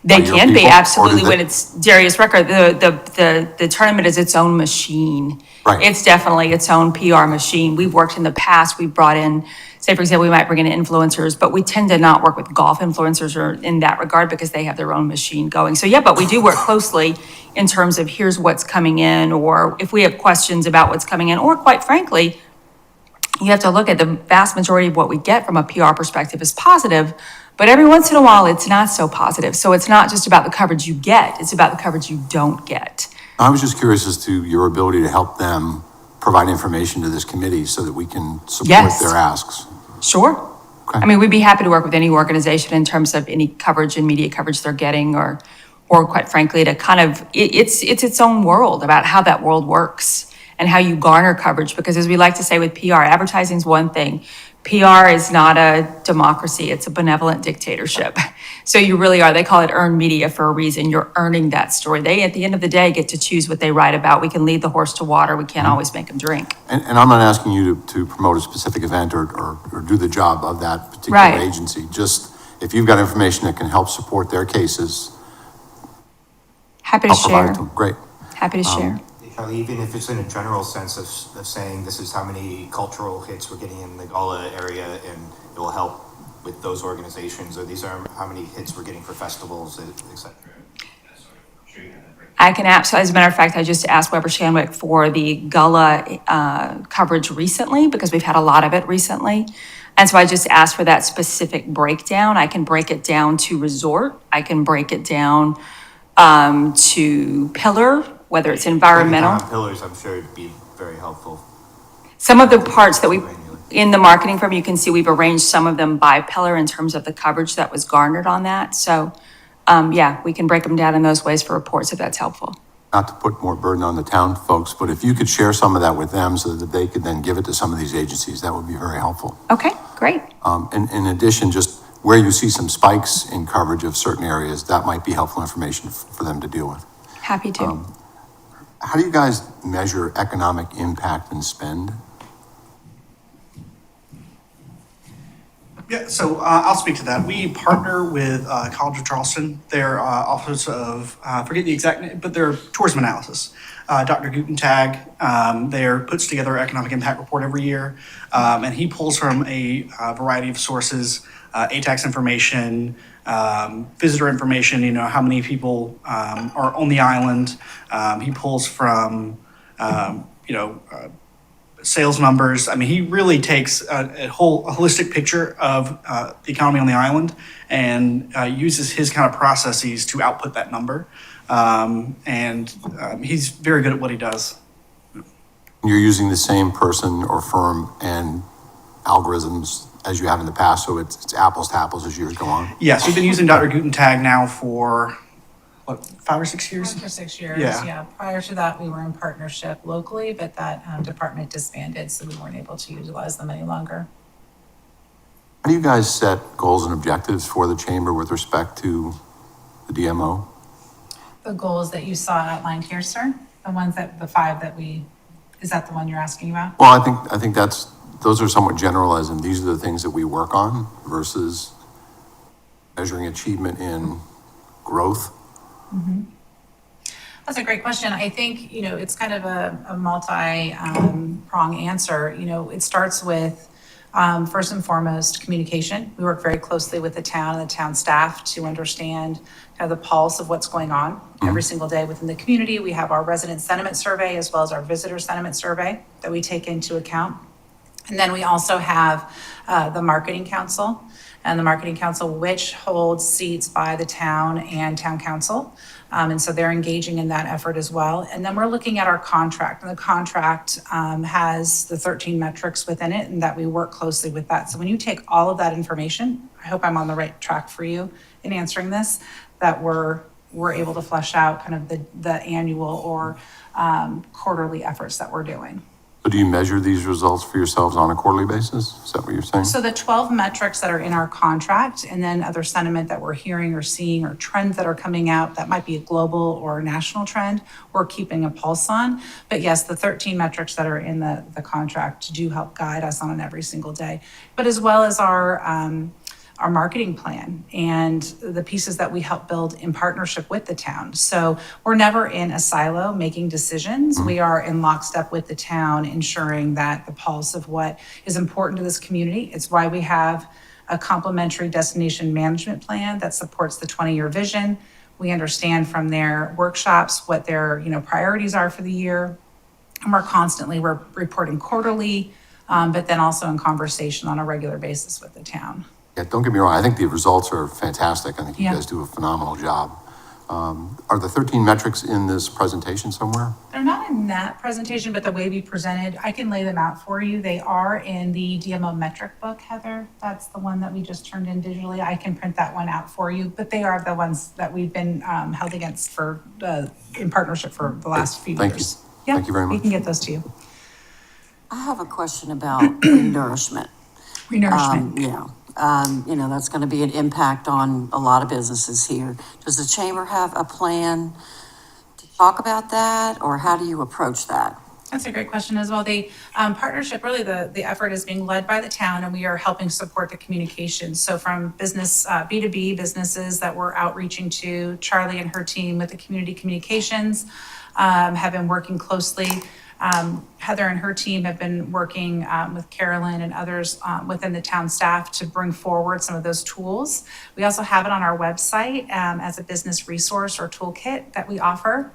They By your can be, people, or absolutely, do they- when it's Darius Rucker. The tournament is its own machine. Right. It's definitely its own PR machine. We've worked in the past, we've brought in, say for example, we might bring in influencers, but we tend to not work with golf influencers or in that regard because they have their own machine going. So yeah, but we do work closely in terms of here's what's coming in, or if we have questions about what's coming in, or quite frankly, you have to look at the vast majority of what we get from a PR perspective is positive, but every once in a while, it's not so positive. So it's not just about the coverage you get, it's about the coverage you don't get. I was just curious as to your ability to help them provide information to this committee so that we can support Yes. their asks. Sure. Okay. I mean, we'd be happy to work with any organization in terms of any coverage and media coverage they're getting, or quite frankly, to kind of, it's its own world about how that world works and how you garner coverage. Because as we like to say with PR, advertising is one thing. PR is not a democracy, it's a benevolent dictatorship. So you really are, they call it earned media for a reason. You're earning that story. They, at the end of the day, get to choose what they write about. We can lead the horse to water, we can't always make them drink. And I'm not asking you to promote a specific event or do the job of that particular Right. agency. Just if you've got information that can help support their cases, Happy to I'll provide share, it to them. Great. happy to share. Charlie, even if it's in a general sense of saying this is how many cultural hits we're getting in the Gullah area, and it will help with those organizations, or these are how many hits we're getting for festivals, et cetera. I can absolutely, as a matter of fact, I just asked Weber Shandwick for the Gullah coverage recently, because we've had a lot of it recently. And so I just asked for that specific breakdown. I can break it down to resort, I can break it down to pillar, whether it's environmental. On pillars, I'm sure it'd be very helpful. Some of the parts that we, in the marketing firm, you can see we've arranged some of them by pillar in terms of the coverage that was garnered on that. So, yeah, we can break them down in those ways for reports if that's helpful. Not to put more burden on the town folks, but if you could share some of that with them so that they could then give it to some of these agencies, that would be very helpful. Okay, great. And in addition, just where you see some spikes in coverage of certain areas, that might be helpful information for them to deal with. Happy to. How do you guys measure economic impact and spend? Yeah, so I'll speak to that. We partner with College of Charleston, their Office of, forget the exact name, but their tourism analysis. Dr. Gutentag there puts together an economic impact report every year, and he pulls from a variety of sources, ATAX information, visitor information, how many people are on the island. He pulls from, sales numbers. I mean, he really takes a whole holistic picture of the economy on the island and uses his kind of processes to output that number. He's very good at what he does. You're using the same person or firm and algorithms as you have in the past, so it's apples to apples as years go on? Yes, we've been using Dr. Gutentag now for, 5 or 6 years? 5 or 6 years, Yeah. yeah. Prior to that, we were in partnership locally, but that department disbanded, so we weren't able to utilize them any longer. How do you guys set goals and objectives for the chamber with respect to the DMO? The goals that you saw outlined here, sir, the 5 that is that the one you're asking about? Well, I think those are somewhat generalized, and these are the things that we work on versus measuring achievement in growth. That's a great question. I think, it's kind of a multi-prong answer. It starts with, first and foremost, communication. We work very closely with the town and the town staff to understand kind of the pulse of what's going on every single day within the community. We have our resident sentiment survey as well as our visitor sentiment survey that we take into account. And then we also have the marketing council, and the marketing council, which holds seats by the town and town council. And so they're engaging in that effort as well. And then we're looking at our contract, and the contract has the 13 metrics within it, and that we work closely with that. So when you take all of that information, I hope I'm on the right track for you in answering this, that we're able to flesh out kind of the annual or quarterly efforts that we're doing. So do you measure these results for yourselves on a quarterly basis? Is that what you're saying? So the 12 metrics that are in our contract, and then other sentiment that we're hearing or seeing, or trends that are coming out, that might be a global or a national trend, we're keeping a pulse on. But yes, the 13 metrics that are in the contract do help guide us on an every single day. But as well as our marketing plan and the pieces that we help build in partnership with the town. So we're never in a silo making decisions. We are in lockstep with the town, ensuring that the pulse of what is important to this community. It's why we have a complementary destination management plan that supports the 20-year vision. We understand from their workshops what their priorities are for the year. And we're reporting quarterly, but then also in conversation on a regular basis with the town. Yeah, don't get me wrong. I think the results are fantastic. I think you Yeah. guys do a phenomenal job. Are the 13 metrics in this presentation somewhere? They're not in that presentation, but the way we presented, I can lay them out for you. They are in the DMO metric book, Heather. That's the one that we just turned in digitally. I can print that one out for you, but they are the ones that we've been held against in partnership for the last few Thank you. years. Thank you very We much. can get those to you. I have a question about nourishment. Renourishment. That's going to be an impact on a lot of businesses here. Does the chamber have a plan to talk about that, or how do you approach that? That's a great question as well. The partnership, really the effort is being led by the town, and we are helping support the communication. So from business, B2B businesses that we're outreaching to, Charlie and her team with the community communications have been working closely. Heather and her team have been working with Carolyn and others within the town staff to bring forward some of those tools. We also have it on our website as a business resource or toolkit that we offer.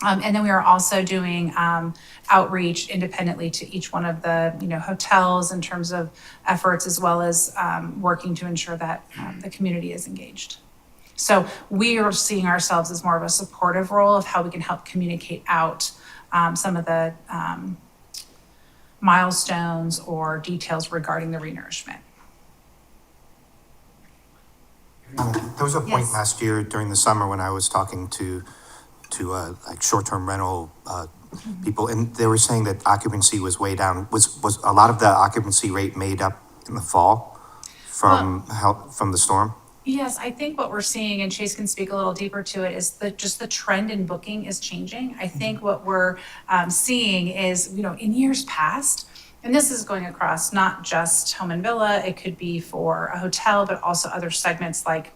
And then we are also doing outreach independently to each one of the hotels in terms of efforts, as well as working to ensure that the community is engaged. So we are seeing ourselves as more of a supportive role of how we can help communicate out some of the milestones or details regarding the renourishment. There was a point Yes. last year during the summer when I was talking to like short-term rental people, and they were saying that occupancy was way down. Was a lot of the occupancy rate made up in the fall from the storm? Yes, I think what we're seeing, and Chase can speak a little deeper to it, is that just the trend in booking is changing. I think what we're seeing is, in years past, and this is going across not just home and villa, it could be for a hotel, but also other segments like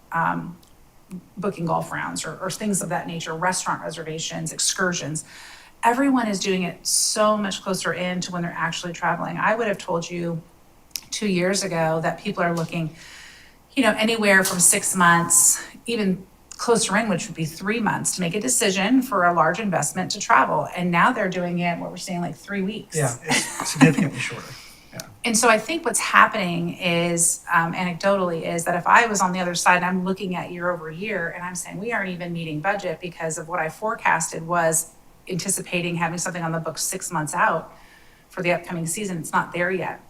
booking golf rounds or things of that nature, restaurant reservations, excursions. Everyone is doing it so much closer in to when they're actually traveling. I would have told you 2 years ago that people are looking anywhere from 6 months, even closer in, which would be 3 months, to make a decision for a large investment to travel. And now they're doing it, what we're seeing, like 3 weeks. Yeah, it's significantly shorter. Yeah. And so I think what's happening is, anecdotally, is that if I was on the other side and I'm looking at year over year and I'm saying we aren't even meeting budget because of what I forecasted was anticipating having something on the books 6 months out for the upcoming season, it's not there yet.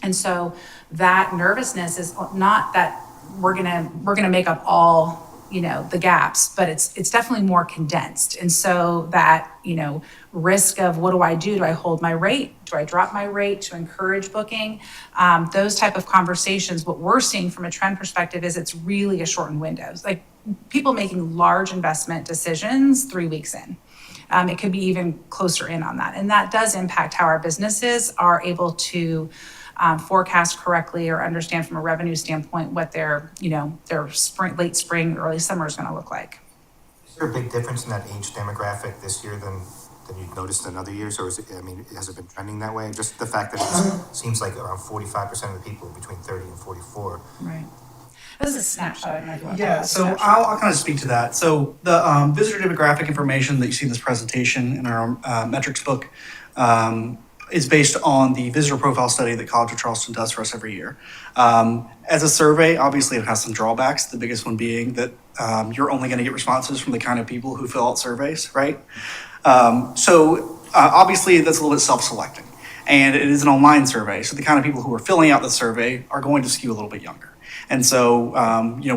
And so that nervousness is not that we're gonna make up all, the gaps, but it's definitely more condensed. And so that, risk of what do I do? Do I hold my rate? Do I drop my rate to encourage booking? Those type of conversations, what we're seeing from a trend perspective is it's really a shortened window. Like people making large investment decisions 3 weeks in. It could be even closer in on that. And that does impact how our businesses are able to forecast correctly or understand from a revenue standpoint what their spring, late spring, early summer is going to look like. Is there a big difference in that age demographic this year than you've noticed in other years, or has it been trending that way? Just the fact that it seems like around 45% of the people between 30 and 44. Right. This is a snapshot. I don't know if you want to talk Yeah, about the so snapshot. I'll kind of speak to that. So the visitor demographic information that you see in this presentation in our metrics book is based on the visitor profile study that College of Charleston does for us every year. As a survey, obviously it has some drawbacks, the biggest one being that you're only going to get responses from the kind of people who fill out surveys, right? Obviously that's a little bit self-selecting, and it is an online survey, so the kind of people who are filling out the survey are going to skew a little bit younger. And so,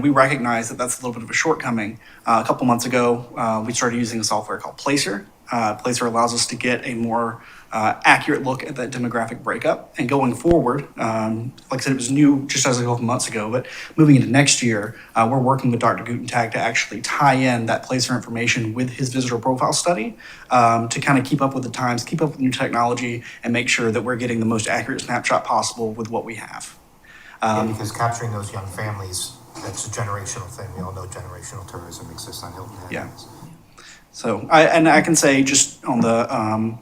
we recognize that that's a little bit of a shortcoming. A couple months ago, we started using a software called Placer. Placer allows us to get a more accurate look at that demographic breakup. And going forward, like I said, it was new just as a couple months ago, but moving into next year, we're working with Dr. Gutentag to actually tie in that Placer information with his visitor profile study to kind of keep up with the times, keep up with new technology, and make sure that we're getting the most accurate snapshot possible with what we have. Yeah, because capturing those young families, that's a generational thing. We all know generational tourism exists on Hilton Head. Yeah. So I can say just on the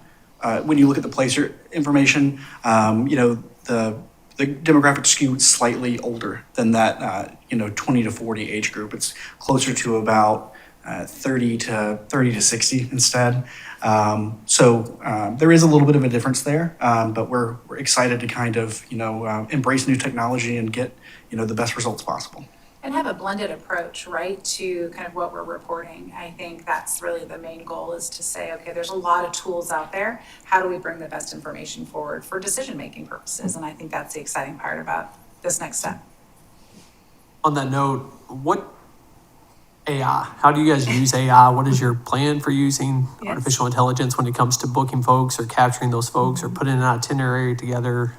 when you look at the Placer information, the demographic skew slightly older than that 20 to 40 age group. It's closer to about 30 to 60 instead. There is a little bit of a difference there, but we're excited to kind of embrace new technology and get the best results possible. And have a blended approach, right, to kind of what we're reporting. I think that's really the main goal, is to say, okay, there's a lot of tools out there. How do we bring the best information forward for decision-making purposes? And I think that's the exciting part about this next step. On that note, what AI, how do you guys use AI? What is your plan for using Yes. artificial intelligence when it comes to booking folks or capturing those folks or putting an itinerary together?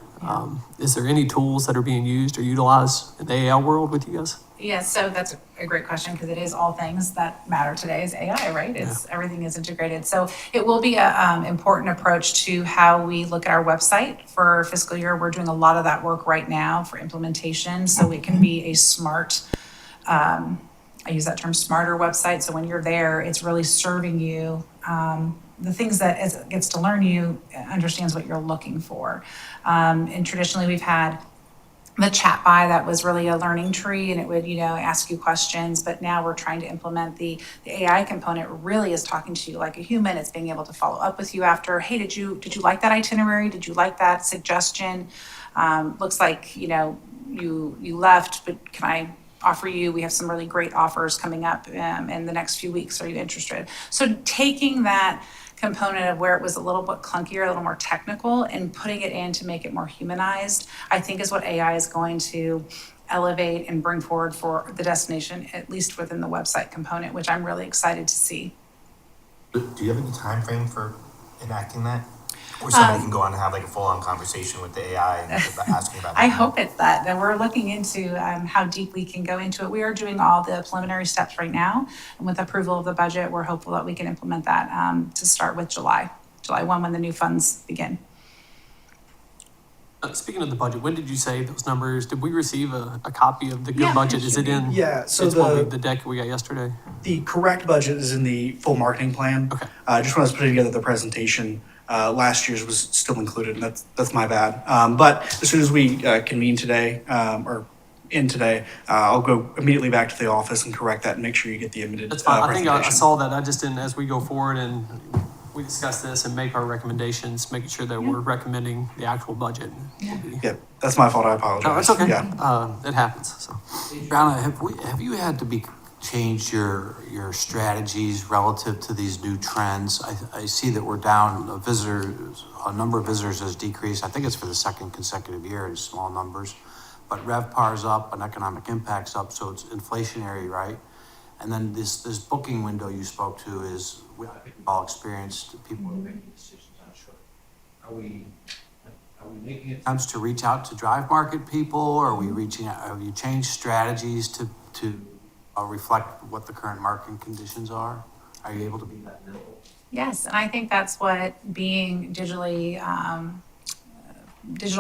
Is there any tools that are being used or utilized in the AI world with you guys? Yeah, so that's a great question, because it is all things that matter today is AI, right? Everything is integrated. So it will be a important approach to how we look at our website for fiscal year. We're doing a lot of that work right now for implementation, so it can be a smart, I use that term, smarter website. So when you're there, it's really serving you the things that as it gets to learn you, understands what you're looking for. And traditionally we've had the chat by that was really a learning tree, and it would, ask you questions, but now we're trying to implement the AI component. Really is talking to you like a human. It's being able to follow up with you after, hey, did you like that itinerary? Did you like that suggestion? Looks like, you left, but can I offer you, we have some really great offers coming up in the next few weeks. Are you interested? So taking that component of where it was a little bit clunkier, a little more technical, and putting it in to make it more humanized, I think is what AI is going to elevate and bring forward for the destination, at least within the website component, which I'm really excited to see. Do you have any time frame for enacting that? Or somebody can go on and have like a full-on conversation with the AI and asking about. I hope it's that we're looking into how deep we can go into it. We are doing all the preliminary steps right now, and with approval of the budget, we're hopeful that we can implement that to start with July 1, when the new funds begin. Speaking of the budget, when did you say those numbers? Did we receive a copy of the good Yeah, budget? Is it in? Yeah, so It's what the deck we got yesterday? the correct budget is in the full marketing plan. Okay. Just when I was putting together the presentation, last year's was still included, and that's my bad. But as soon as we convene today, or in today, I'll go immediately back to the office and correct that and make sure you get the amended That's fine. I think I presentation. saw that. I just didn't, as we go forward and we discuss this and make our recommendations, making sure that we're recommending the actual budget. Yeah, that's my fault. I apologize. No, it's okay. Yeah. It happens, so. Donna, have you had to change your strategies relative to these new trends? I see that we're down, a number of visitors has decreased. I think it's for the second consecutive year in small numbers. But RevPAR's up and economic impact's up, so it's inflationary, right? And then this booking window you spoke to is, we all experienced, people are making decisions on short. Are we making attempts to reach out to drive market people? Are we reaching out, have you changed strategies to reflect what the current market conditions are? Are you able to be that nimble? Yes, and I think that's what being digital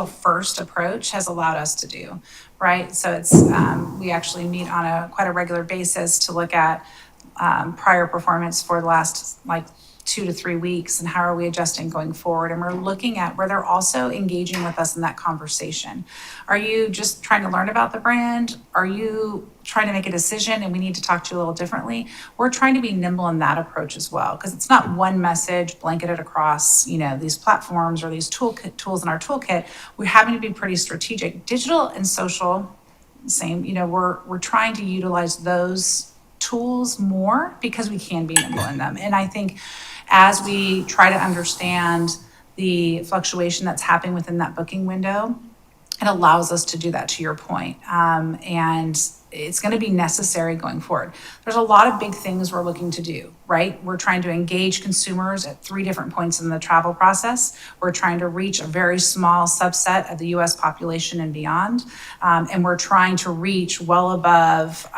first approach has allowed us to do, right? So it's, we actually meet on quite a regular basis to look at prior performance for the last 2 to 3 weeks and how are we adjusting going forward. And we're looking at where they're also engaging with us in that conversation. Are you just trying to learn about the brand? Are you trying to make a decision and we need to talk to you a little differently? We're trying to be nimble in that approach as well, because it's not one message blanketed across, these platforms or these tools in our toolkit. We're having to be pretty strategic. Digital and social, same, we're trying to utilize those tools more because we can be nimble in them. And I think as we try to understand the fluctuation that's happening within that booking window, it allows us to do that, to your point. And it's going to be necessary going forward. There's a lot of big things we're looking to do, right? We're trying to engage consumers at 3 different points in the travel process. We're trying to reach a very small subset of the US population and beyond. And we're trying to reach well above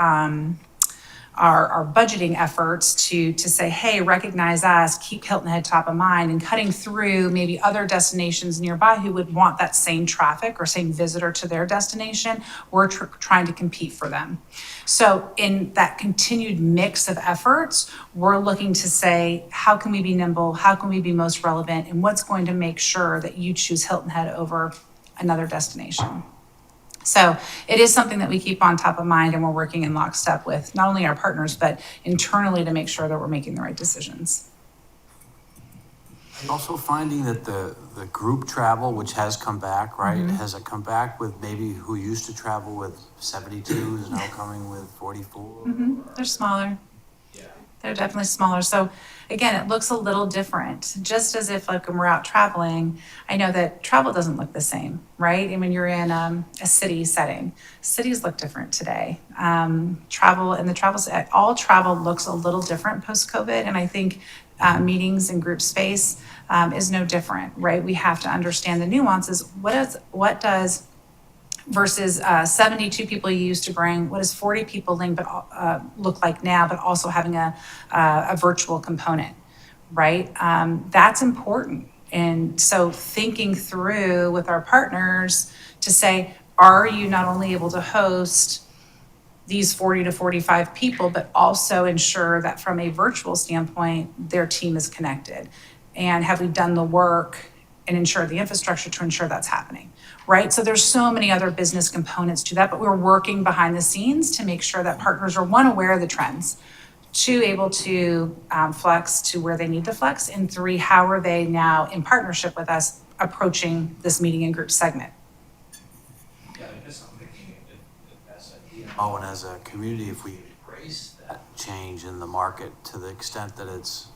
our budgeting efforts to say, hey, recognize us, keep Hilton Head top of mind, and cutting through maybe other destinations nearby who would want that same traffic or same visitor to their destination. We're trying to compete for them. So in that continued mix of efforts, we're looking to say, how can we be nimble? How can we be most relevant? And what's going to make sure that you choose Hilton Head over another destination? So it is something that we keep on top of mind, and we're working in lockstep with not only our partners, but internally to make sure that we're making the right decisions. I'm also finding that the group travel, which has come back, right? Has it come back with maybe who used to travel with 72 is now coming with 44? They're smaller. They're definitely smaller. So again, it looks a little different, just as if when we're out traveling, I know that travel doesn't look the same, right? And when you're in a city setting, cities look different today. All travel looks a little different post-COVID. And I think meetings and group space is no different, right? We have to understand the nuances. What does versus 72 people you used to bring, what does 40 people look like now, but also having a virtual component, right? That's important. And so thinking through with our partners to say, are you not only able to host these 40 to 45 people, but also ensure that from a virtual standpoint, their team is connected? And have we done the work and ensure the infrastructure to ensure that's happening, right? So there's so many other business components to that, but we're working behind the scenes to make sure that partners are, 1, aware of the trends, 2, able to flex to where they need to flex, and 3, how are they now in partnership with us approaching this meeting and group segment? Yeah, I guess I'm thinking as a DMO and as a community, if we embrace that change in the market to the extent that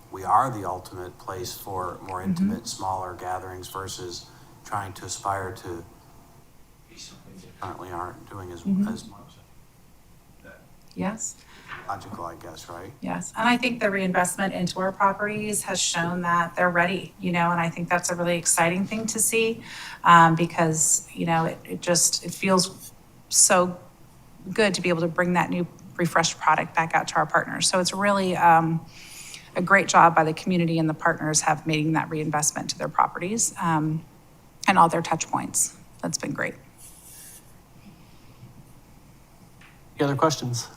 we are the ultimate place for more intimate, smaller gatherings versus trying to aspire to be something we currently aren't doing as much. Yes. logical, I guess, right? Yes, and I think the reinvestment into our properties has shown that they're ready, and I think that's a really exciting thing to see. Because, it feels so good to be able to bring that new refreshed product back out to our partners. So it's really, a great job by the community and the partners have making that reinvestment to their properties, and all their touch points. That's been great. Any other questions?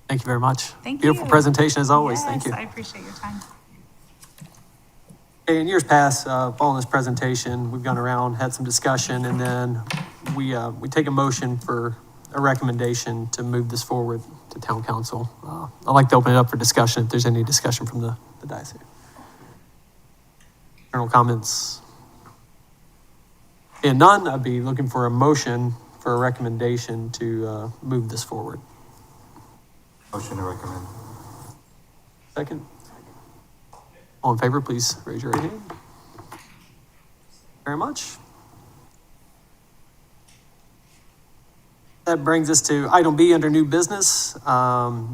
Thank you very much. Thank Beautiful you. presentation as always. Thank you. Yes, I appreciate your time. In years past, following this presentation, we've gone around, had some discussion, and then we take a motion for a recommendation to move this forward to town council. I'd like to open it up for discussion if there's any discussion from the dais here. General comments? And none, I'd be looking for a motion for a recommendation to move this forward. Motion to recommend. Second? All in favor, please raise your right hand. Very much. That brings us to item B under new business.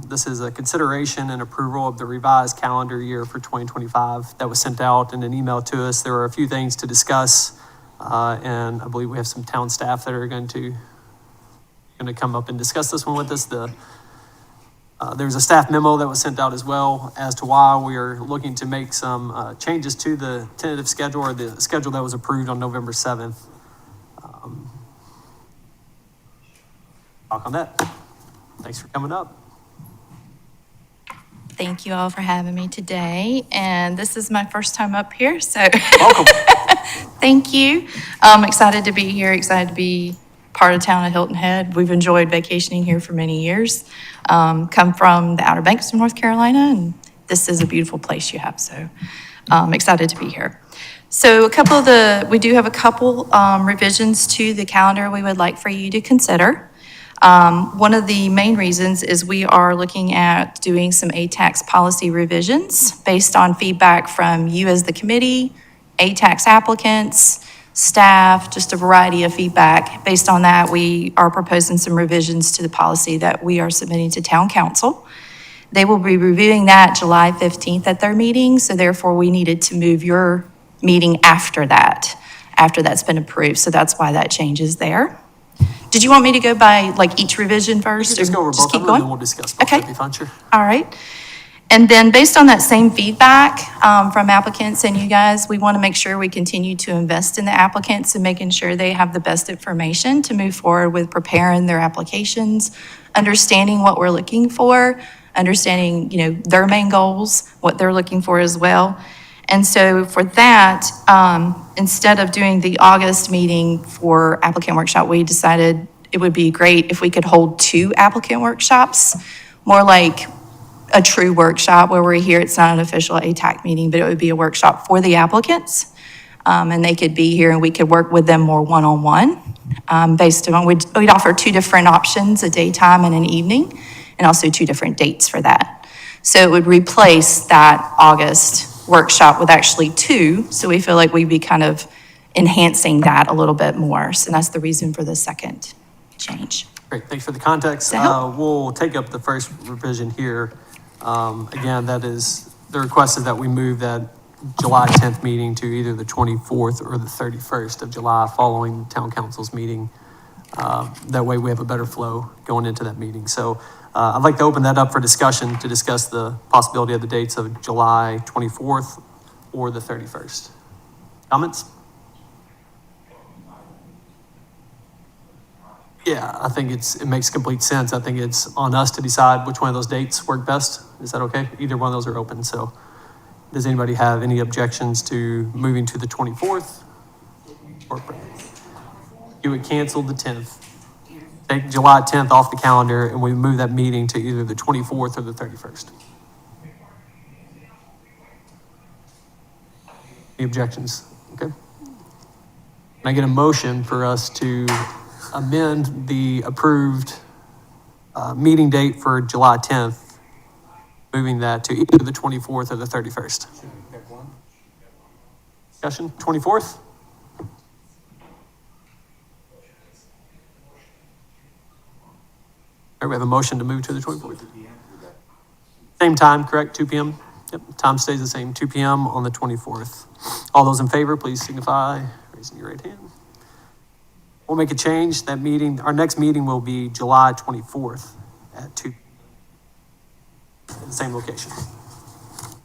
This is a consideration and approval of the revised calendar year for 2025 that was sent out in an email to us. There were a few things to discuss, and I believe we have some town staff that are going to come up and discuss this one with us. There's a staff memo that was sent out as well as to why we are looking to make some changes to the tentative schedule or the schedule that was approved on November 7th. Talk on that. Thanks for coming up. Thank you all for having me today. And this is my first time up here, so Welcome. thank you. I'm excited to be here, excited to be part of town of Hilton Head. We've enjoyed vacationing here for many years. Come from the Outer Banks of North Carolina, and this is a beautiful place you have, so excited to be here. So we do have a couple revisions to the calendar we would like for you to consider. One of the main reasons is we are looking at doing some ATAX policy revisions based on feedback from you as the committee, ATAX applicants, staff, just a variety of feedback. Based on that, we are proposing some revisions to the policy that we are submitting to town council. They will be reviewing that July 15th at their meeting, so therefore we needed to move your meeting after that's been approved. So that's why that change is there. Did you want me to go by each revision first? Just go over or both of keep them and going? then we'll discuss both. Okay. That'd be fun, sure. All right. And then based on that same feedback from applicants and you guys, we want to make sure we continue to invest in the applicants and making sure they have the best information to move forward with preparing their applications, understanding what we're looking for, understanding, their main goals, what they're looking for as well. And so for that, instead of doing the August meeting for applicant workshop, we decided it would be great if we could hold 2 applicant workshops, more like a true workshop where we're here. It's not an official ATAC meeting, but it would be a workshop for the applicants. And they could be here and we could work with them more one-on-one. Based on, we'd offer 2 different options, a daytime and an evening, and also 2 different dates for that. So it would replace that August workshop with actually 2. So we feel like we'd be kind of enhancing that a little bit more. So that's the reason for the second change. Great, thanks for the context. Does that help? We'll take up the first revision here. Again, that is, the request is that we move that July 10th meeting to either the 24th or the 31st of July following town council's meeting. That way we have a better flow going into that meeting. So I'd like to open that up for discussion to discuss the possibility of the dates of July 24th or the 31st. Comments? Yeah, I think it makes complete sense. I think it's on us to decide which one of those dates work best. Is that okay? Either one of those are open. So does anybody have any objections to moving to the 24th? Or you would cancel the 10th. Take July 10th off the calendar and we move that meeting to either the 24th or the 31st. Any objections? Okay. Can I get a motion for us to amend the approved meeting date for July 10th, moving that to either the 24th or the 31st? Discussion, 24th? right, we have a motion to move to the 24th. Same time, correct? 2 p.m.? Yep, time stays the same, 2 p.m. on the 24th. All those in favor, please signify raising your right hand. We'll make a change. That meeting, our next meeting will be July 24th at 2 in the same location.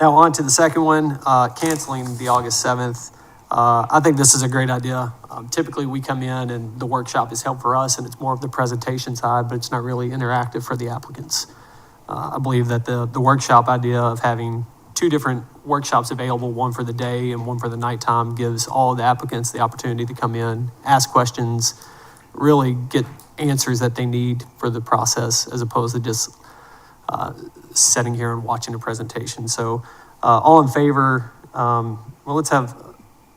Now on to the second one, canceling the August 7th. I think this is a great idea. Typically we come in and the workshop is held for us and it's more of the presentation side, but it's not really interactive for the applicants. I believe that the workshop idea of having 2 different workshops available, one for the day and one for the nighttime, gives all the applicants the opportunity to come in, ask questions, really get answers that they need for the process, as opposed to just sitting here and watching a presentation. So all in favor, well, let's have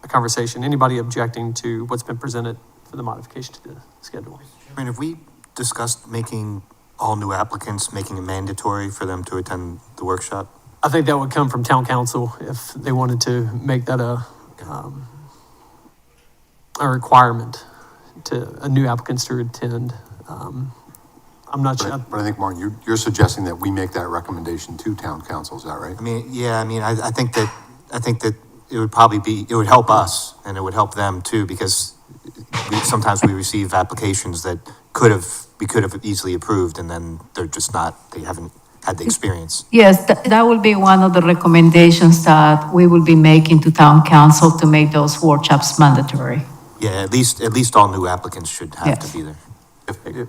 a conversation. Anybody objecting to what's been presented for the modification to the schedule? I mean, if we discussed making all new applicants, making it mandatory for them to attend the workshop? I think that would come from town council if they wanted to make that a requirement to new applicants to attend. I'm not sure. But I think, Martin, you're suggesting that we make that recommendation to town council, is that right? I mean, yeah, I mean, I think that it would probably be, it would help us and it would help them too, because sometimes we receive applications that we could have easily approved and then they're just not, they haven't had the experience. Yes, that will be one of the recommendations that we will be making to town council to make those workshops mandatory. Yeah, at least all new applicants should have Yes. to be there.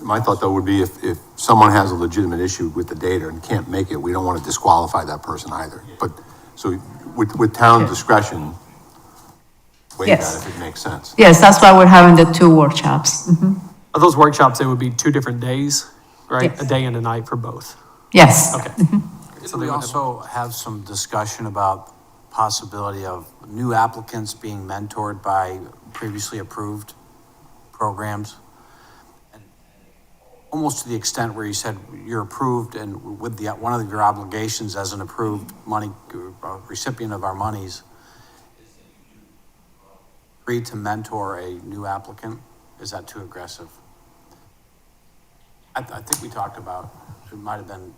My thought though would be if someone has a legitimate issue with the data and can't make it, we don't want to disqualify that person either. But, so with town discretion, waive Yes. that if it makes sense. Yes, that's why we're having the 2 workshops. Are those workshops, it would be 2 different days, right? Yes. A day and a night for both? Yes. Okay. So we also have some discussion about possibility of new applicants being mentored by previously approved programs. And almost to the extent where you said you're approved and with one of your obligations as an approved recipient of our monies, agree to mentor a new applicant. Is that too aggressive? I think we talked about, it might have been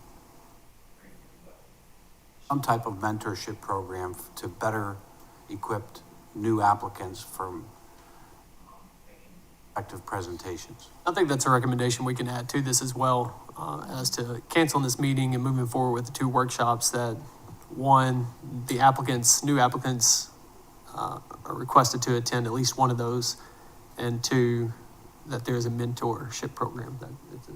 some type of mentorship program to better equip new applicants for effective presentations. I think that's a recommendation we can add to this as well, as to canceling this meeting and moving forward with the 2 workshops that, one, the new applicants are requested to attend at least one of those, and 2, that there is a mentorship program that it's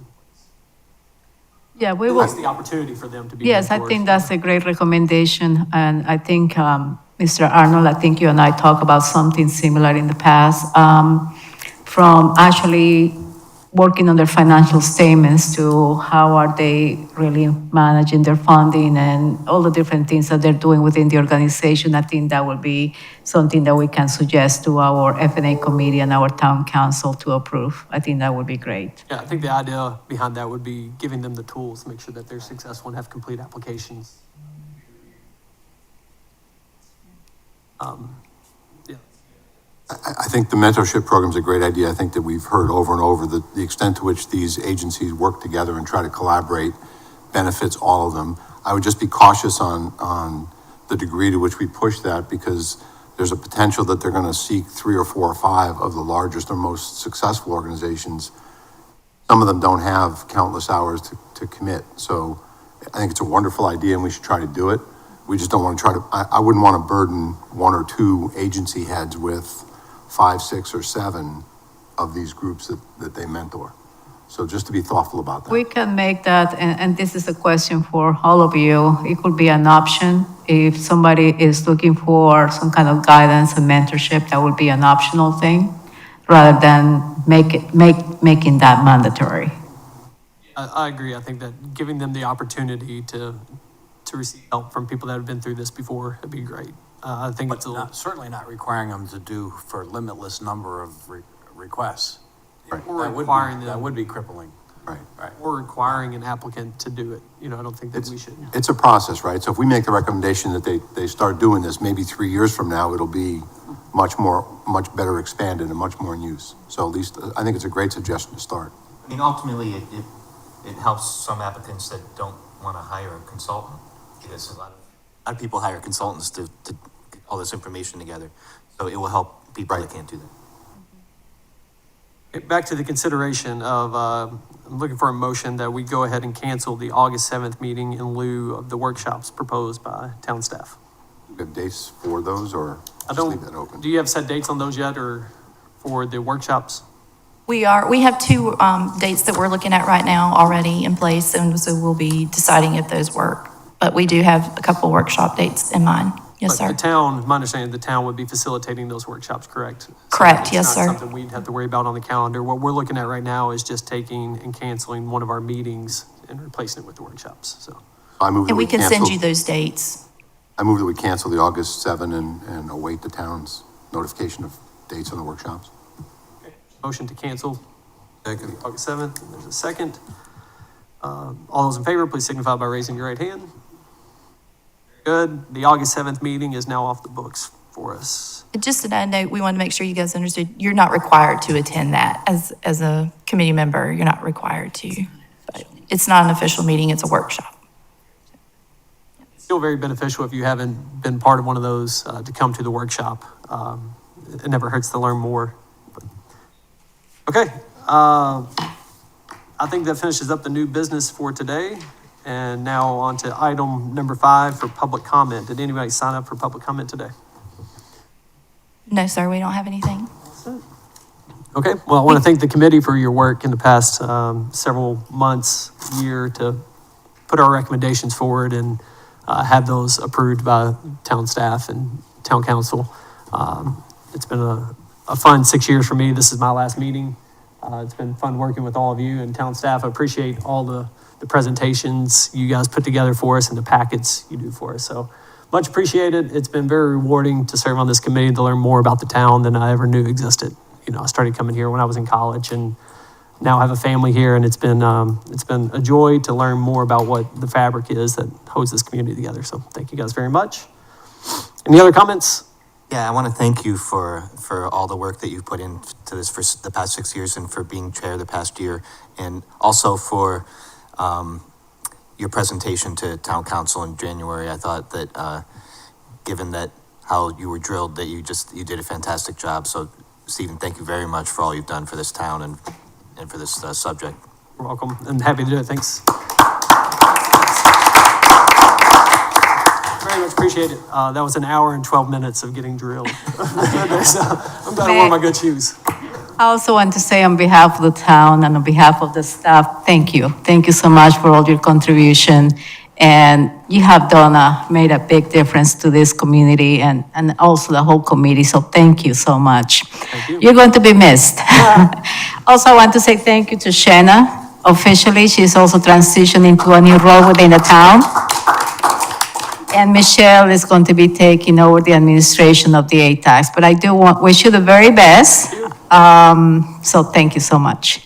Yeah, we at will. least the opportunity for them to be Yes, I mentors. think that's a great recommendation. And I think, Mr. Arnold, I think you and I talked about something similar in the past. From actually working on their financial statements to how are they really managing their funding and all the different things that they're doing within the organization. I think that would be something that we can suggest to our F&A committee and our town council to approve. I think that would be great. Yeah, I think the idea behind that would be giving them the tools to make sure that they're successful and have complete applications. Yeah. I think the mentorship program is a great idea. I think that we've heard over and over that the extent to which these agencies work together and try to collaborate benefits all of them. I would just be cautious on the degree to which we push that, because there's a potential that they're going to seek 3 or 4 or 5 of the largest or most successful organizations. Some of them don't have countless hours to commit. So I think it's a wonderful idea and we should try to do it. We just don't want to I wouldn't want to burden 1 or 2 agency heads with 5, 6, or 7 of these groups that they mentor. So just to be thoughtful about that. We can make that, and this is a question for all of you. It could be an option. If somebody is looking for some kind of guidance and mentorship, that would be an optional thing, rather than making that mandatory. I agree. I think that giving them the opportunity to receive help from people that have been through this before would be great. I think it's Certainly not requiring them to do for a limitless number of requests. Right. Or requiring them. That would be crippling. Right. or requiring an applicant to do it. I don't think that we should. It's a process, right? So if we make the recommendation that they start doing this, maybe 3 years from now, it'll be much better expanded and much more in use. So at least, I think it's a great suggestion to start. I mean, ultimately, it helps some applicants that don't want to hire a consultant, because a lot of people hire consultants to get all this information together. So it will help people that can't do that. Okay, back to the consideration of, I'm looking for a motion that we go ahead and cancel the August 7th meeting in lieu of the workshops proposed by town staff. Do you have dates for those, or I just leave that don't, open? do you have set dates on those yet, or for the workshops? We have two dates that we're looking at right now already in place, and so we'll be deciding if those work. But we do have a couple workshop dates in mind. Yes, But sir. the town, my understanding, the town would be facilitating those workshops, correct? So Correct, yes, sir. It's not something we'd have to worry about on the calendar. What we're looking at right now is just taking and canceling one of our meetings and replacing it with the workshops, so. I move that And we can send cancel- you those dates. I move that we cancel the August 7 and await the town's notification of dates on the workshops. Motion to cancel. August 7th, there's a second. All those in favor, please signify by raising your right hand. Good. The August 7th meeting is now off the books for us. Just a note, we want to make sure you guys understood, you're not required to attend that as a committee member. You're not required to. But it's not an official meeting, it's a workshop. Still very beneficial if you haven't been part of one of those, to come to the workshop. It never hurts to learn more. Okay, I think that finishes up the new business for today. And now on to item number 5 for public comment. Did anybody sign up for public comment today? No, sir, we don't have anything. Okay, well, I want to thank the committee for your work in the past several months, year, to put our recommendations forward and have those approved by town staff and town council. It's been a fun 6 years for me. This is my last meeting. It's been fun working with all of you and town staff. I appreciate all the presentations you guys put together for us and the packets you do for us. So much appreciated. It's been very rewarding to serve on this committee, to learn more about the town than I ever knew existed. You know, I started coming here when I was in college, and now I have a family here, and it's been a joy to learn more about what the fabric is that holds this community together. So thank you guys very much. Any other comments? Yeah, I want to thank you for all the work that you've put into this for the past 6 years, and for being chair the past year, and also for your presentation to town council in January. I thought that, given that how you were drilled, that you did a fantastic job. So Stephen, thank you very much for all you've done for this town and for this subject. You're welcome, and happy to do it. Thanks. Very much appreciate it. That was an hour and 12 minutes of getting drilled. I'm glad I wore my good shoes. I also want to say on behalf of the town and on behalf of the staff, thank you. Thank you so much for all your contribution. And you have made a big difference to this community and also the whole committee. So thank you so much. Thank you. You're going to be missed. Also, I want to say thank you to Shanna. Officially, she's also transitioning to a new role within the town. And Michelle is going to be taking over the administration of the ATAX. But I do wish you the very best. So thank you so much.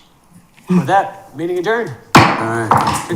With that, meeting adjourned. All right.